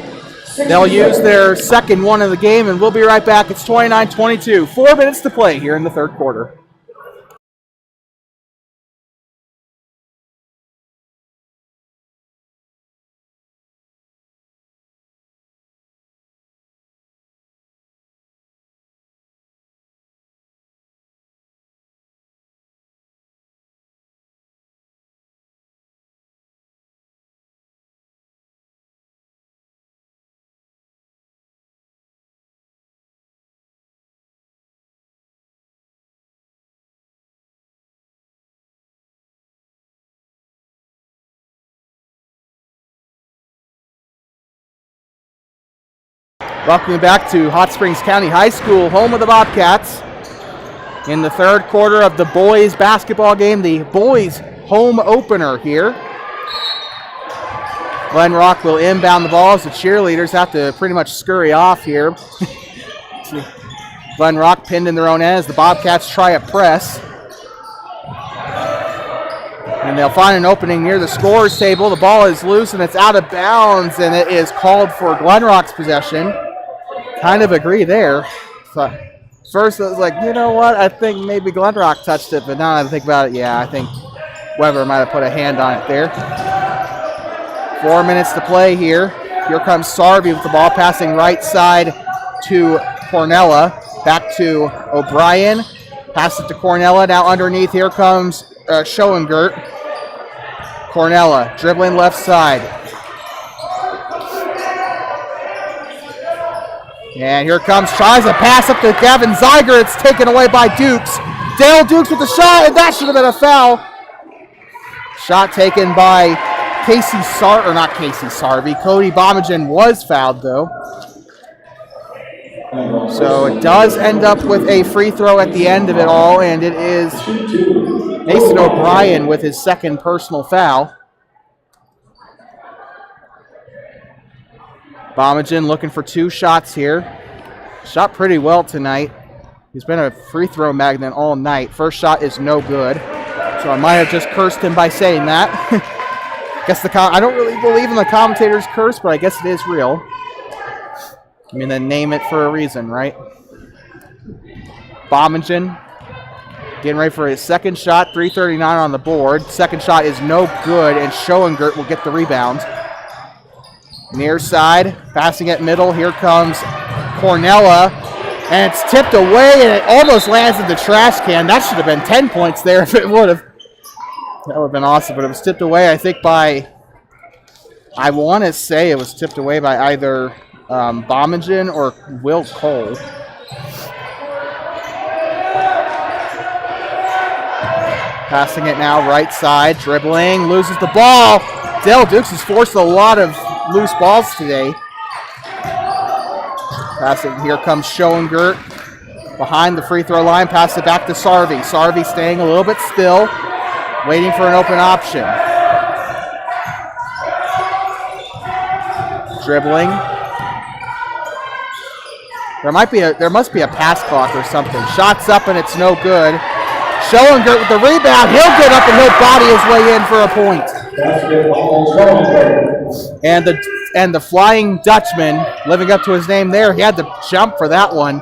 Speaker 1: They'll use their second one of the game, and we'll be right back. It's 29-22. 4 minutes to play here in the third quarter. Welcome back to Hot Springs County High School, home of the Bobcats. In the third quarter of the boys basketball game, the boys home opener here. Glenrock will inbound the ball as the cheerleaders have to pretty much scurry off here. Glenrock pinned in their own end as the Bobcats try a press. And they'll find an opening near the scorer's table. The ball is loose and it's out of bounds, and it is called for Glenrock's possession. Kind of agree there. So first I was like, you know what? I think maybe Glenrock touched it, but now that I think about it, yeah, I think Weber might have put a hand on it there. 4 minutes to play here. Here comes Sarvey with the ball, passing right side to Cornella. Back to O'Brien. Pass it to Cornella. Now underneath, here comes Schoengert. Cornella dribbling left side. And here comes, tries a pass up to Gavin Zeiger. It's taken away by Dukes. Dale Dukes with the shot, and that should have been a foul. Shot taken by Sarvey. Cody Bomagen was fouled, though. So it does end up with a free throw at the end of it all, and it is Mason O'Brien with his second personal foul. Bomagen looking for 2 shots here. Shot pretty well tonight. He's been a free throw magnet all night. First shot is no good. So I might have just cursed him by saying that. Guess I don't really believe in the commentator's curse, but I guess it is real. I mean, they name it for a reason, right? Bommingen getting ready for his second shot, 3:39 on the board. Second shot is no good, and Schoengert will get the rebound. Near side, passing it middle. Here comes Cornella, and it's tipped away, and it almost lands in the trash can. That should have been 10 points there if it would have. That would have been awesome, but it was tipped away, I think, by, I want to say it was tipped away by either Bommingen or Will Cole. Passing it now, right side, dribbling, loses the ball. Dale Dukes has forced a lot of loose balls today. Passing, here comes Schoengert behind the free throw line, pass it back to Sarvey. Sarvey staying a little bit still, waiting for an open option. Dribbling. There must be a pass clock or something. Shots up and it's no good. Schoengert with the rebound. He'll get up and he'll body his way in for a point. And the Flying Dutchman, living up to his name there, he had to jump for that one.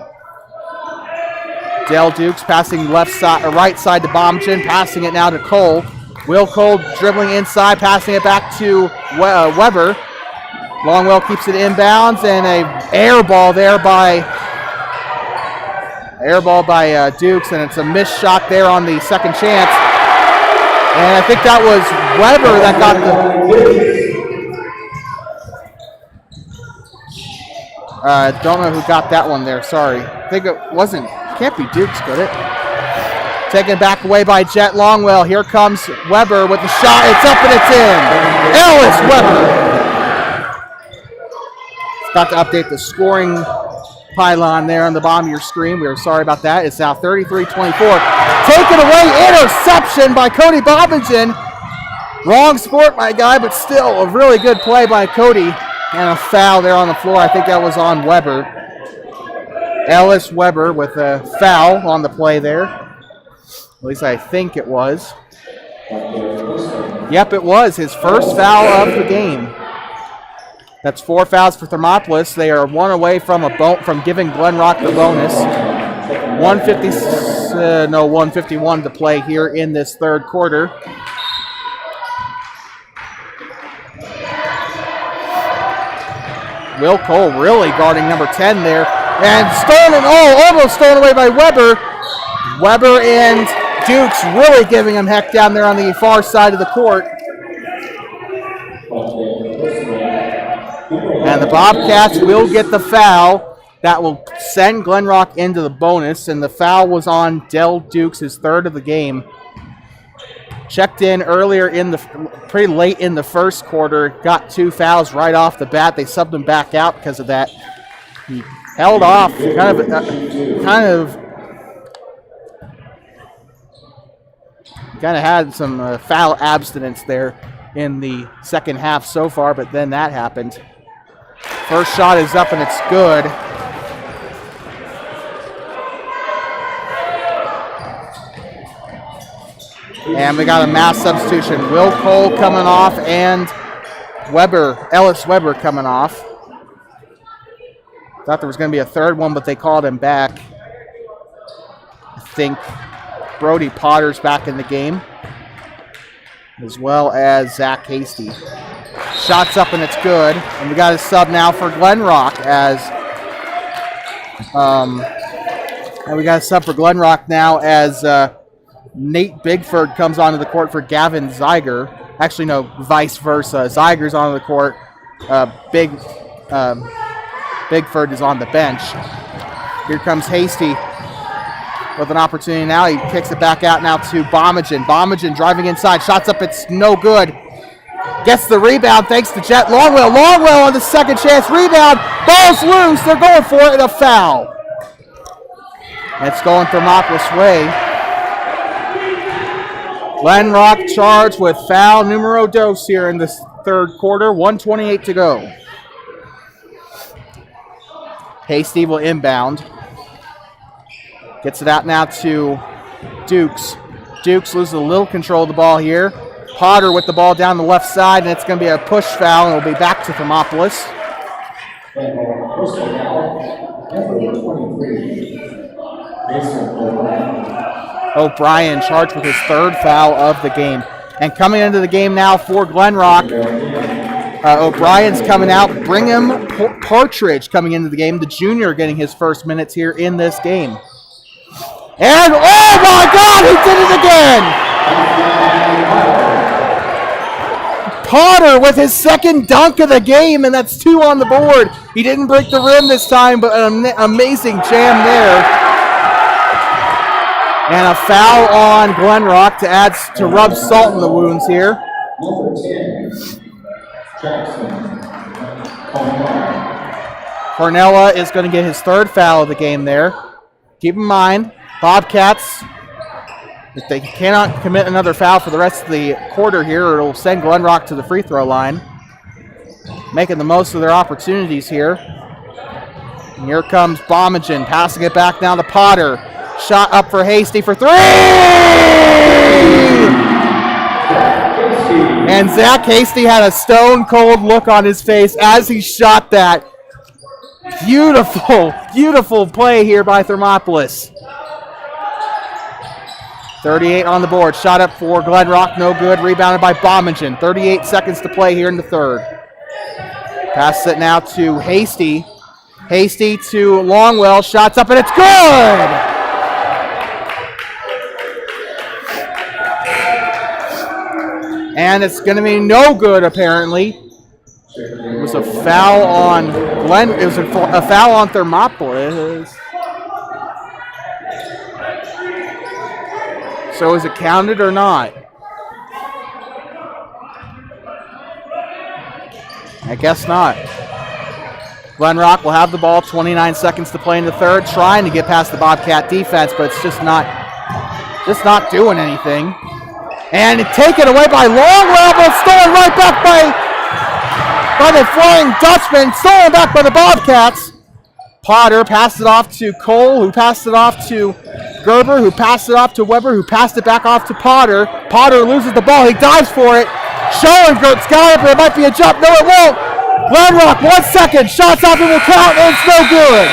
Speaker 1: Dale Dukes passing right side to Bommingen, passing it now to Cole. Will Cole dribbling inside, passing it back to Weber. Longwell keeps it inbounds, and a air ball by Dukes, and it's a missed shot there on the second chance. And I think that was Weber that got the... don't know who got that one there, sorry. I think it wasn't, can't be Dukes, could it? Taken back away by Jet Longwell. Here comes Weber with the shot. It's up and it's in. Ellis Weber. Got to update the scoring pylon there on the bottom of your screen. We are sorry about that. It's now 33-24. Taken away, interception by Cody Bobbingen. Wrong sport, my guy, but still a really good play by Cody. And a foul there on the floor. I think that was on Weber. Ellis Weber with a foul on the play there. At least I think it was. Yep, it was his first foul of the game. That's 4 fouls for Thermopolis. They are one away from giving Glenrock the bonus. 151 to play here in this third quarter. Will Cole really guarding number 10 there. And almost stolen away by Weber. Weber and Dukes really giving him heck down there on the far side of the court. And the Bobcats will get the foul. That will send Glenrock into the bonus, and the foul was on Del Dukes, his third of the game. Checked in earlier pretty late in the first quarter, got 2 fouls right off the bat. They subbed him back out because of that. He held off, kind of had some foul abstinence there in the second half so far, but then that happened. First shot is up and it's good. And we got a mass substitution. Will Cole coming off and Ellis Weber coming off. Thought there was going to be a third one, but they called him back. I think Brody Potter's back in the game, as well as Zach Hasty. Shots up and it's good. And we got a sub now for Glenrock as Nate Bigford comes onto the court for Gavin Zeiger. Actually, no, vice versa. Zeiger's onto the court. Bigford is on the bench. Here comes Hasty with an opportunity now. He kicks it back out now to Bommingen. Bommingen driving inside. Shots up. It's no good. Gets the rebound thanks to Jet Longwell. Longwell on the second chance. Rebound. Ball's loose. They're going for it. A foul. It's going Thermopolis' way. Glenrock charged with foul numero dos here in this third quarter. 1:28 to go. Hasty will inbound. Gets it out now to Dukes. Dukes loses a little control of the ball here. Potter with the ball down the left side, and it's going to be a push foul, and it'll be back to Thermopolis. O'Brien charged with his third foul of the game. And coming into the game now for Glenrock, O'Brien's coming out. Brigham Partridge coming into the game, the junior getting his first minutes here in this game. And, oh my God, he did it again! Potter with his second dunk of the game, and that's 2 on the board. He didn't break the rim this time, but an amazing jam there. And a foul on Glenrock to rub salt in the wounds here.
Speaker 2: Number 10, Jackson
Speaker 1: Cornella is going to get his third foul of the game there. Keep in mind, Bobcats, if they cannot commit another foul for the rest of the quarter here, it'll send Glenrock to the free throw line. Making the most of their opportunities here. And here comes Bomagen, passing it back now to Potter. Shot up for Hasty for 3! And Zach Hasty had a stone-cold look on his face as he shot that. Beautiful, beautiful play here by Thermopolis. 38 on the board. Shot up for Glenrock, no good. Rebounded by Bomagen. 38 seconds to play here in the third. Passes it now to Hasty. Hasty to Longwell. Shots up and it's good! And it's going to be no good, apparently. It was a foul on It was a foul on Thermopolis. So is it counted or not? I guess not. Glenrock will have the ball. 29 seconds to play in the third. Trying to get past the Bobcat defense, but it's just not doing anything. And taken away by Longwell, but stolen right back by the Flying Dutchman. Stolen back by the Bobcats. Potter passed it off to Cole, who passed it off to Gerber, who passed it off to Weber, who passed it back off to Potter. Potter loses the ball. He dives for it. Schoengert's got it, but it might be a jump. No, it won't. Glenrock, 1 second. Shots off and will count, and it's no good.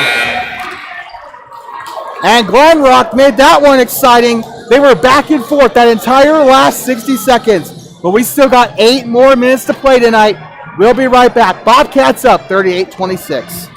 Speaker 1: And Glenrock made that one exciting. They were back and forth that entire last 60 seconds. But we still got 8 more minutes to play tonight. We'll be right back. Bobcats up 38-26.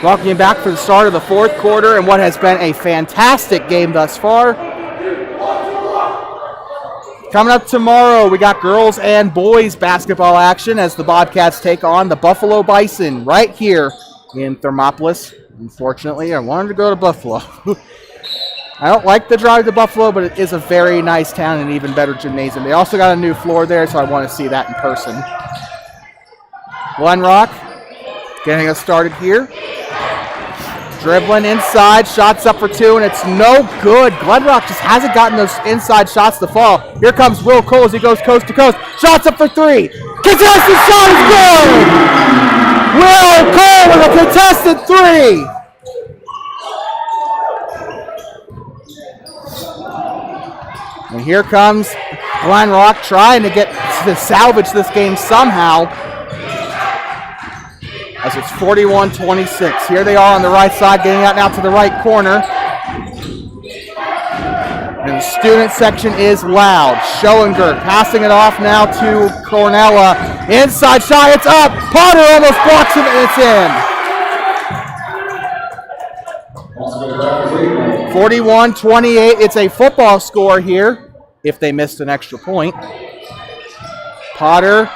Speaker 1: Welcome you back for the start of the fourth quarter and what has been a fantastic game thus far. Coming up tomorrow, we got girls and boys basketball action as the Bobcats take on the Buffalo Bison right here in Thermopolis. Unfortunately, I wanted to go to Buffalo. I don't like the drive to Buffalo, but it is a very nice town and an even better gymnasium. They also got a new floor there, so I want to see that in person. Glenrock getting us started here. Dribbling inside, shots up for 2, and it's no good. Glenrock just hasn't gotten those inside shots to fall. Here comes Will Cole as he goes coast to coast. Shots up for 3. Contested shot is good! Will Cole with a contested 3. And here comes Glenrock trying to salvage this game somehow. As it's 41-26. Here they are on the right side, getting out now to the right corner. And the student section is loud. Schoengert passing it off now to Cornella. Inside shot, it's up. Potter almost blocks it, and it's in. 41-28. It's a football score here if they missed an extra point. Potter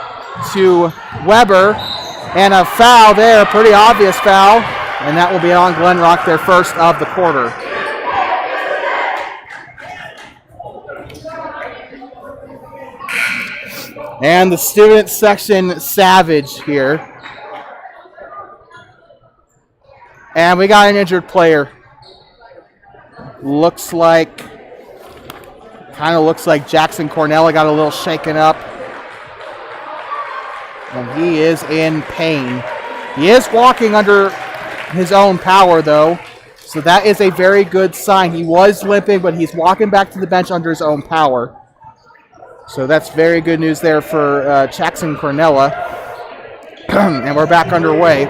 Speaker 1: to Weber, and a foul there, pretty obvious foul, and that will be on Glenrock, their first of the quarter. And the student section savage here. And we got an injured player. Kind of looks like Jackson Cornella got a little shaken up. And he is in pain. He is walking under his own power, though. So that is a very good sign. He was limping, but he's walking back to the bench under his own power. So that's very good news there for Jackson Cornella. And we're back underway.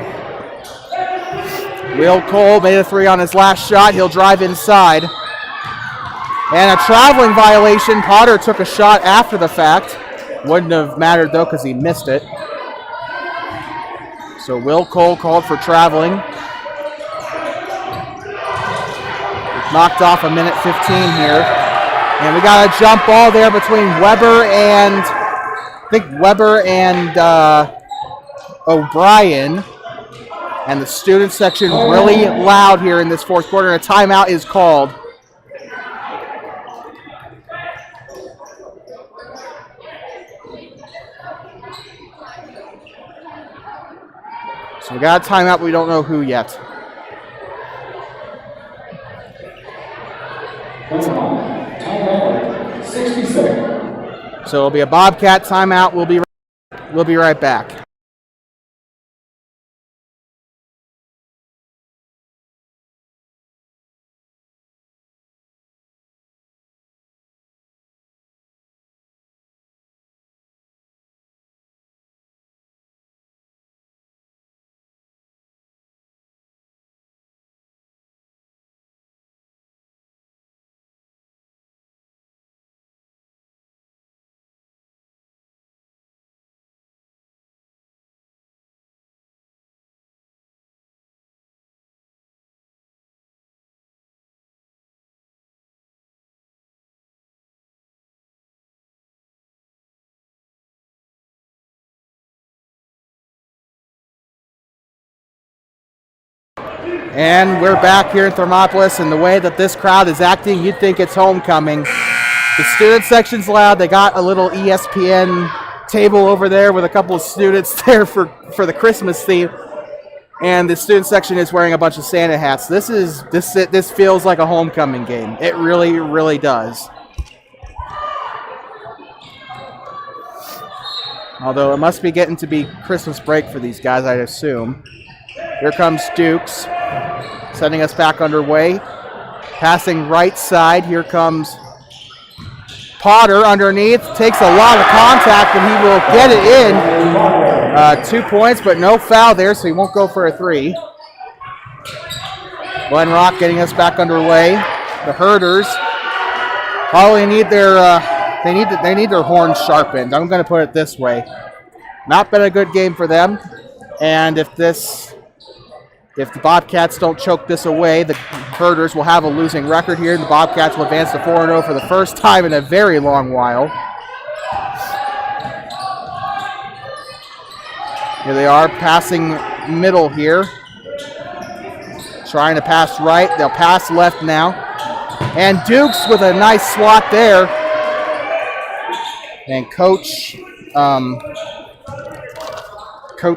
Speaker 1: Will Cole made a three on his last shot. He'll drive inside. And a traveling violation. Potter took a shot after the fact. Wouldn't have mattered, though, because he missed it. So Will Cole called for traveling. Knocked off a minute 15 here. And we got a jump ball there between Weber and, O'Brien. And the student section really loud here in this fourth quarter. And a timeout is called. So we got a timeout, but we don't know who yet.
Speaker 2: Timeout, 60 seconds.
Speaker 1: So it'll be a Bobcat timeout. We'll be right back. And we're back here in Thermopolis, and the way that this crowd is acting, you'd think it's homecoming. The student section's loud. They got a little ESPN table over there with a couple of students there for the Christmas theme. And the student section is wearing a bunch of Santa hats. This feels like a homecoming game. It really, really does. Although it must be getting to be Christmas break for these guys, I'd assume. Here comes Dukes, setting us back underway. Passing right side, here comes Potter underneath. Takes a lot of contact, and he will get it in. 2 points, but no foul there, so he won't go for a three. Glenrock getting us back underway. The Herders probably need they need their horns sharpened. I'm going to put it this way. Not been a good game for them, and if the Bobcats don't choke this away, the Herders will have a losing record here. The Bobcats will advance to 4-0 for the first time in a very long while. Here they are, passing middle here. Trying to pass right. They'll pass left now. And Dukes with a nice swat there. And Coach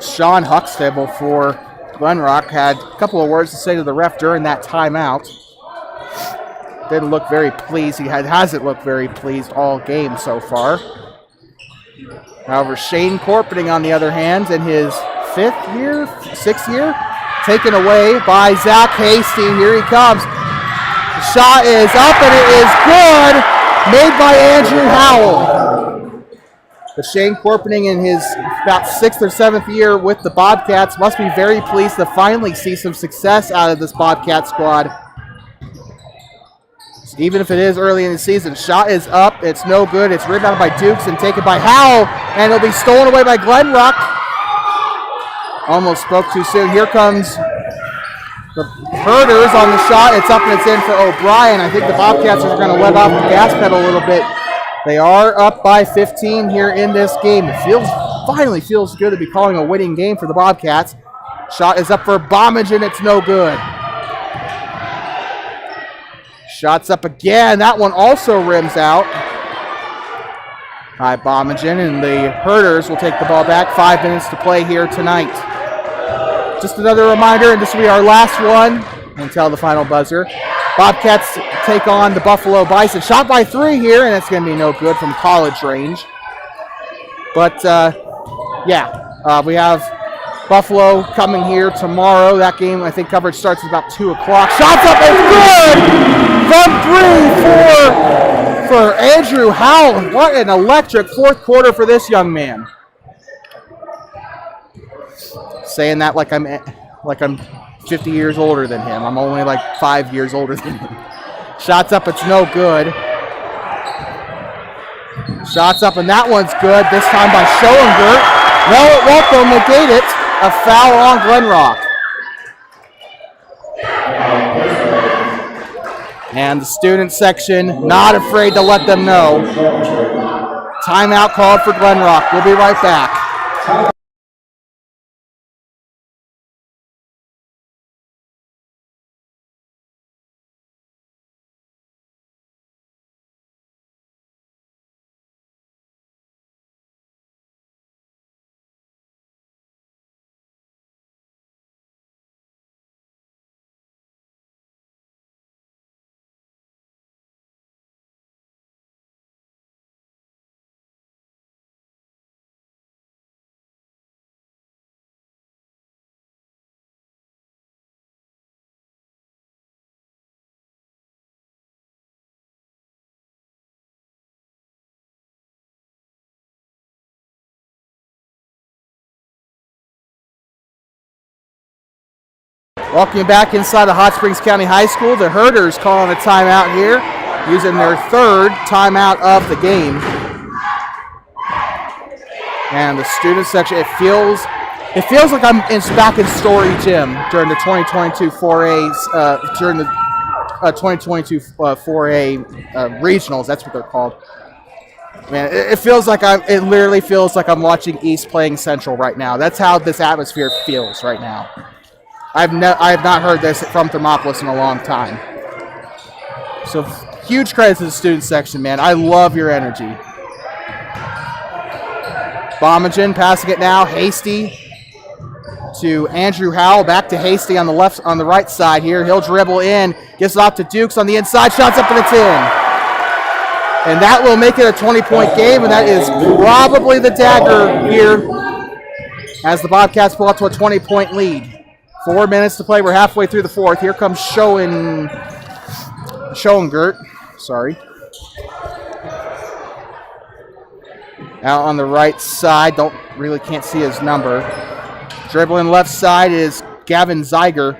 Speaker 1: Sean Huxtable for Glenrock had a couple of words to say to the ref during that timeout. Didn't look very pleased. He hasn't looked very pleased all game so far. However, Shane Corpening, on the other hand, in his sixth year, taken away by Zach Hasty. Here he comes. The shot is up, and it is good. Made by Andrew Howell. But Shane Corpening, in his about 6th or 7th year with the Bobcats, must be very pleased to finally see some success out of this Bobcat squad. Even if it is early in the season. Shot is up. It's no good. It's rebounded by Dukes and taken by Howell. And it'll be stolen away by Glenrock. Almost spoke too soon. Here comes The Herders on the shot. It's up and it's in for O'Brien. I think the Bobcats are going to let off the gas pedal a little bit. They are up by 15 here in this game. It finally feels good to be calling a winning game for the Bobcats. Shot is up for Bombage, and it's no good. Shots up again. That one also rims out. By Bombagin, and the Herders will take the ball back. 5 minutes to play here tonight. Just another reminder, and this will be our last one until the final buzzer. Bobcats take on the Buffalo Bison. Shot by 3 here, and it's going to be no good from college range. But, we have Buffalo coming here tomorrow. That game, I think, coverage starts at about 2 o'clock. Shots up and good! From 3 for Andrew Howell. What an electric fourth quarter for this young man. Saying that like I'm 50 years older than him. I'm only like 5 years older than him. Shots up, it's no good. Shots up, and that one's good. This time by Schoengert. No, it won't. They'll negate it. A foul on Glenrock. And the student section not afraid to let them know. Timeout called for Glenrock. We'll be right back. Welcome back inside of Hot Springs County High School. The Herders calling a timeout here, using their 3rd timeout of the game. And the student section, it feels like I'm back in Story Gym during the 2022 4A's, during the 2022 4A regionals. That's what they're called. Man, it literally feels like I'm watching East playing Central right now. That's how this atmosphere feels right now. I have not heard this from Thermopolis in a long time. So huge credit to the student section, man. I love your energy. Bombagin passing it now. Hasty to Andrew Howell. Back to Hasty on the right side here. He'll dribble in. Gives it off to Dukes on the inside. Shots up and it's in. And that will make it a 20-point game, and that is probably the dagger here as the Bobcats pull up to a 20-point lead. 4 minutes to play. We're halfway through the 4th. Here comes Schoengert. Sorry. Out on the right side. Can't see his number. Dribbling left side is Gavin Zeiger.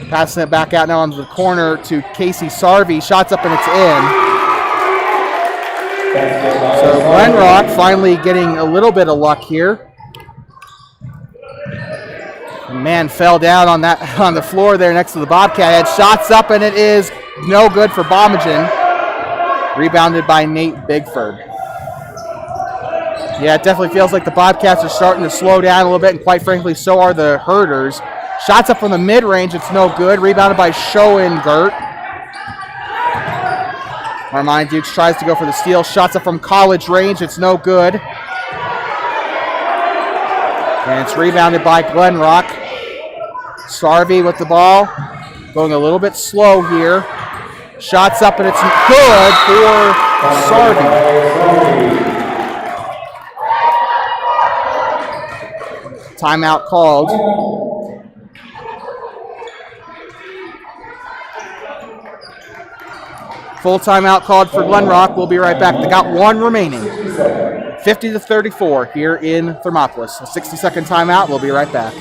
Speaker 1: Passing it back out now onto the corner to Casey Sarvey. Shots up and it's in. So Glenrock finally getting a little bit of luck here. Man fell down on the floor there next to the Bobcat head. Shots up, and it is no good for Bombagin. Rebounded by Nate Bigford. Yeah, it definitely feels like the Bobcats are starting to slow down a little bit, and quite frankly, so are the Herders. Shots up from the mid-range. It's no good. Rebounded by Schoengert. Armand Dukes tries to go for the steal. Shots up from college range. It's no good. And it's rebounded by Glenrock. Sarvey with the ball. Going a little bit slow here. Shots up, and it's good for Sarvey. Timeout called. Full timeout called for Glenrock. We'll be right back. They got one remaining. 50-34 here in Thermopolis. A 60-second timeout. We'll be right back.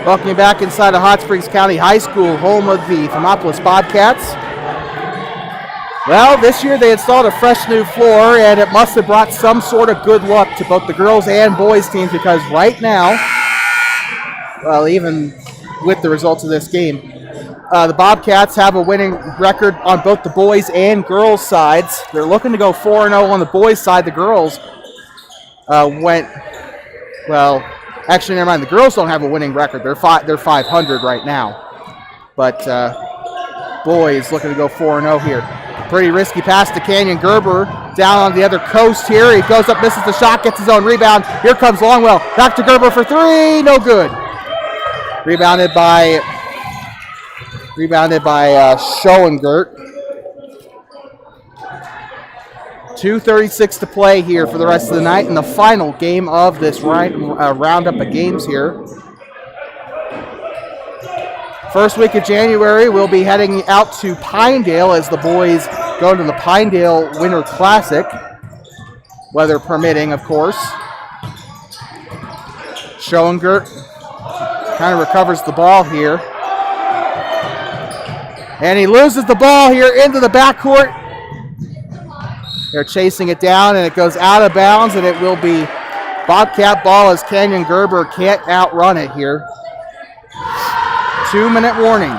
Speaker 1: Welcome you back inside of Hot Springs County High School, home of the Thermopolis Bobcats. Well, this year they installed a fresh new floor, and it must have brought some sort of good luck to both the girls and boys teams, because right now, well, even with the results of this game, the Bobcats have a winning record on both the boys and girls sides. They're looking to go 4-0 on the boys side. The girls went, well, actually, never mind. The girls don't have a winning record. They're 500 right now. But boys looking to go 4-0 here. Pretty risky pass to Canyon Gerber down on the other coast here. He goes up, misses the shot, gets his own rebound. Here comes Longwell. Back to Gerber for three. No good. Rebounded by Schoengert. 2:36 to play here for the rest of the night in the final game of this roundup of games here. First week of January, we'll be heading out to Pinedale as the boys go to the Pinedale Winter Classic, weather permitting, of course. Schoengert kind of recovers the ball here. And he loses the ball here into the backcourt. They're chasing it down, and it goes out of bounds, and it will be Bobcat ball as Canyon Gerber can't outrun it here. 2-minute warning.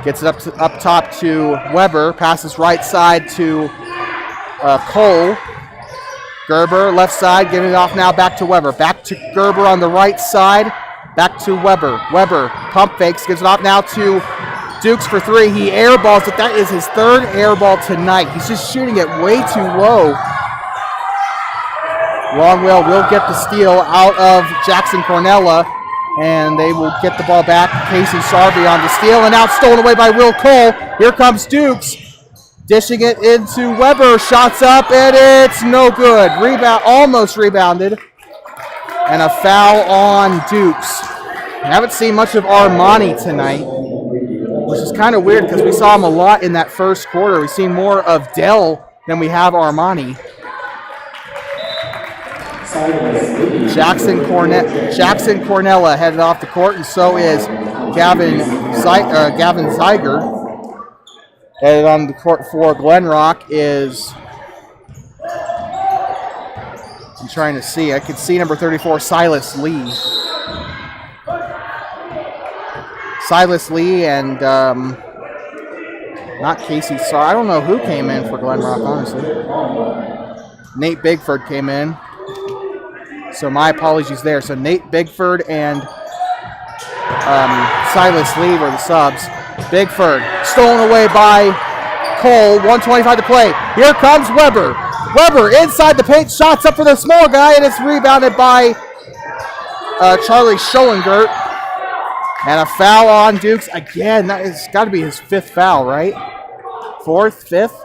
Speaker 1: Gets it up top to Weber. Passes right side to Cole. Gerber, left side, getting it off now back to Weber. Back to Gerber on the right side. Back to Weber. Weber pump fakes, gives it off now to Dukes for three. He airballs it. That is his third airball tonight. He's just shooting it way too low. Longwell will get the steal out of Jackson Cornella, and they will get the ball back. Casey Sarvey on the steal, and now it's stolen away by Will Cole. Here comes Dukes, dishing it into Weber. Shots up, and it's no good. Rebound, almost rebounded, and a foul on Dukes. I haven't seen much of Armani tonight, which is kind of weird because we saw him a lot in that first quarter. We've seen more of Dell than we have Armani. Jackson Cornella headed off the court, and so is Gavin Zeiger. Headed on the court for Glenrock is, I'm trying to see, I can see number 34, Silas Lee. Silas Lee and not Casey Sar. I don't know who came in for Glenrock, honestly. Nate Bigford came in. So my apologies there. So Nate Bigford and Silas Lee were the subs. Bigford stolen away by Cole. 1:25 to play. Here comes Weber. Weber inside the paint. Shots up for the small guy, and it's rebounded by Charlie Schoengert. And a foul on Dukes. Again, that has got to be his fifth foul, right? Fourth, fifth?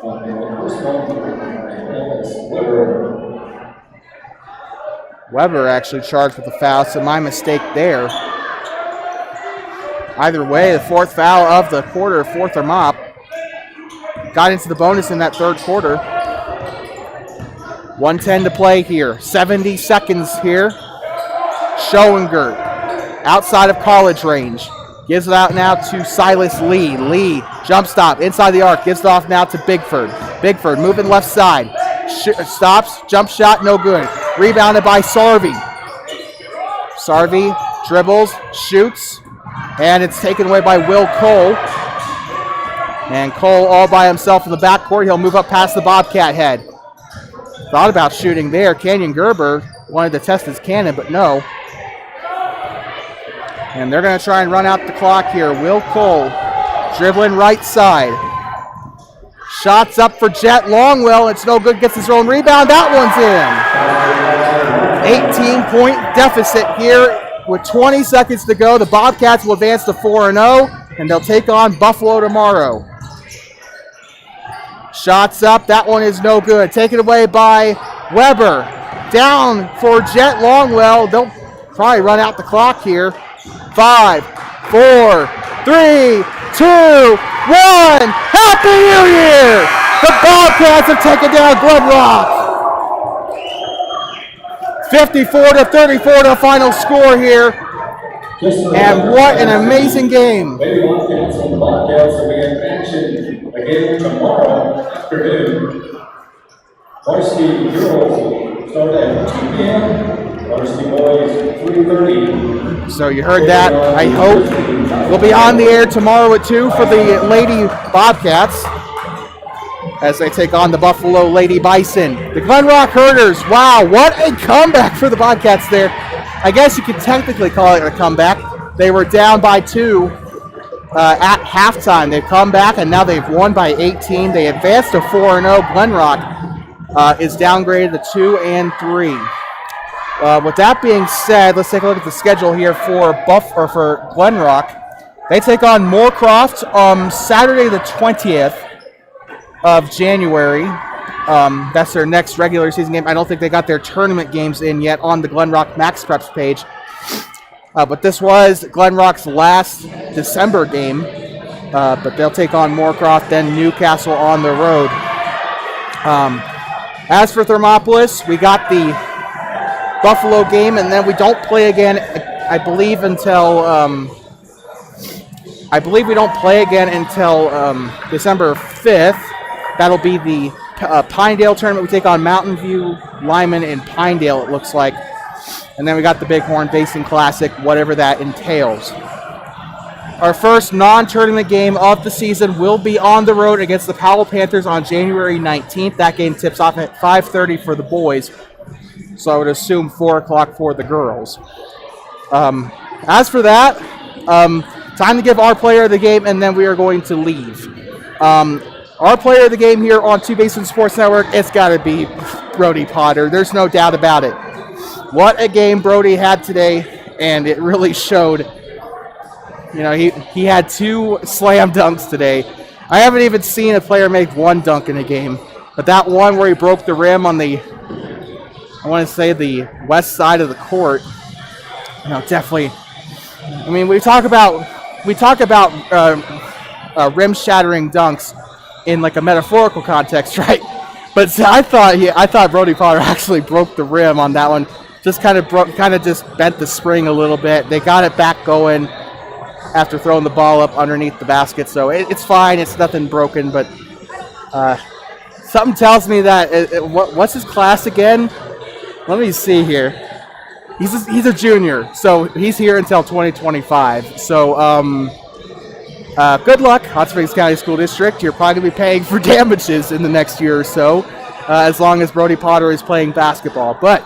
Speaker 1: Weber actually charged with the foul, so my mistake there. Either way, the fourth foul of the quarter, fourth or mop. Got into the bonus in that third quarter. 1:10 to play here. 70 seconds here. Schoengert, outside of college range. Gives it out now to Silas Lee. Lee, jump stop, inside the arc. Gives it off now to Bigford. Bigford moving left side. Stops, jump shot, no good. Rebounded by Sarvey. Sarvey dribbles, shoots, and it's taken away by Will Cole. And Cole all by himself in the backcourt. He'll move up past the Bobcat head. Thought about shooting there. Canyon Gerber wanted to test his cannon, but no. And they're going to try and run out the clock here. Will Cole dribbling right side. Shots up for Jet Longwell. It's no good. Gets his own rebound. That one's in. 18-point deficit here with 20 seconds to go. The Bobcats will advance to 4-0, and they'll take on Buffalo tomorrow. Shots up. That one is no good. Taken away by Weber. Down for Jet Longwell. They'll probably run out the clock here. 5, 4, 3, 2, 1. Happy New Year! The Bobcats have taken down Glenrock. 54-34 the final score here. And what an amazing game.
Speaker 2: Lady Bobcats and the Bobcats will be in action again tomorrow afternoon. Varsity girls start at 2 p.m. Varsity boys 3:30.
Speaker 1: So you heard that. I hope we'll be on the air tomorrow at 2 for the Lady Bobcats as they take on the Buffalo Lady Bison. The Glenrock Herders, wow, what a comeback for the Bobcats there. I guess you could technically call it a comeback. They were down by 2 at halftime. They've come back, and now they've won by 18. They advanced to 4-0. Glenrock is downgraded to 2-3. With that being said, let's take a look at the schedule here for Glenrock. They take on Moorcroft on Saturday the 20th of January. That's their next regular season game. I don't think they got their tournament games in yet on the Glenrock Max Preps page. But this was Glenrock's last December game. But they'll take on Moorcroft, then Newcastle on the road. As for Thermopolis, we got the Buffalo game, and then we don't play again, I believe we don't play again until December 5th. That'll be the Pinedale tournament. We take on Mountain View, Lyman, and Pinedale, it looks like. And then we got the Bighorn Basin Classic, whatever that entails. Our first non-tournament game of the season will be on the road against the Powell Panthers on January 19th. That game tips off at 5:30 for the boys. So I would assume 4 o'clock for the girls. As for that, time to give our player of the game, and then we are going to leave. Our player of the game here on Two Basin Sports Network, it's got to be Brody Potter. There's no doubt about it. What a game Brody had today, and it really showed. You know, he had 2 slam dunks today. I haven't even seen a player make 1 dunk in a game, but that one where he broke the rim on the, I want to say the west side of the court, you know, definitely. I mean, we talk about rim-shattering dunks in like a metaphorical context, right? But I thought Brody Potter actually broke the rim on that one. Just kind of just bent the spring a little bit. They got it back going after throwing the ball up underneath the basket, so it's fine. It's nothing broken, but something tells me that what's his class again? Let me see here. He's a junior, so he's here until 2025. So good luck, Hot Springs County School District. You're probably going to be paying for damages in the next year or so, as long as Brody Potter is playing basketball. But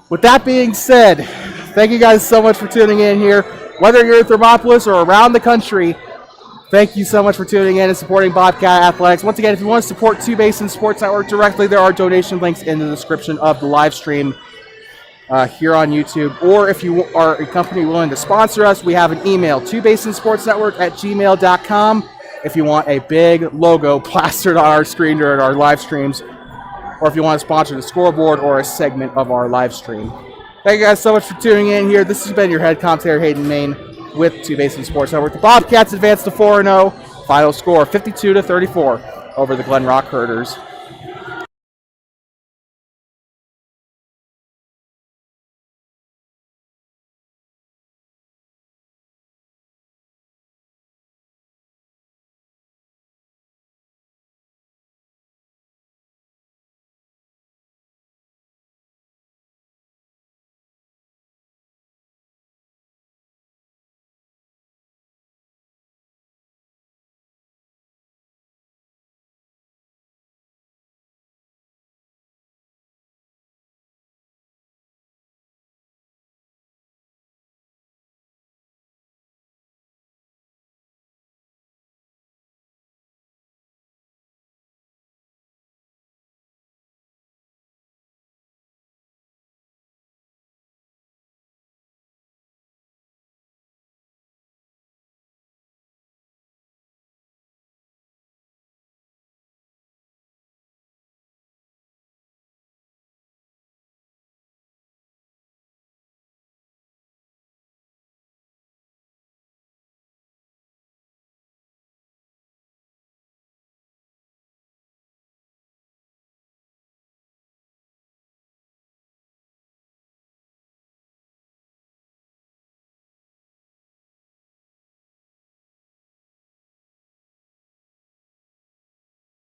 Speaker 1: with that being said, thank you guys so much for tuning in here. Whether you're in Thermopolis or around the country, thank you so much for tuning in and supporting Bobcat Athletics. Once again, if you want to support Two Basin Sports Network directly, there are donation links in the description of the live stream here on YouTube. Or if you are a company willing to sponsor us, we have an email, twobasinsportsnetwork@gmail.com, if you want a big logo plastered on our screen during our live streams, or if you want to sponsor the scoreboard or a segment of our live stream. Thank you guys so much for tuning in here. This has been your head commentator, Hayden Main, with Two Basin Sports Network. The Bobcats advanced to 4-0. Final score, 52-34 over the Glenrock Herders.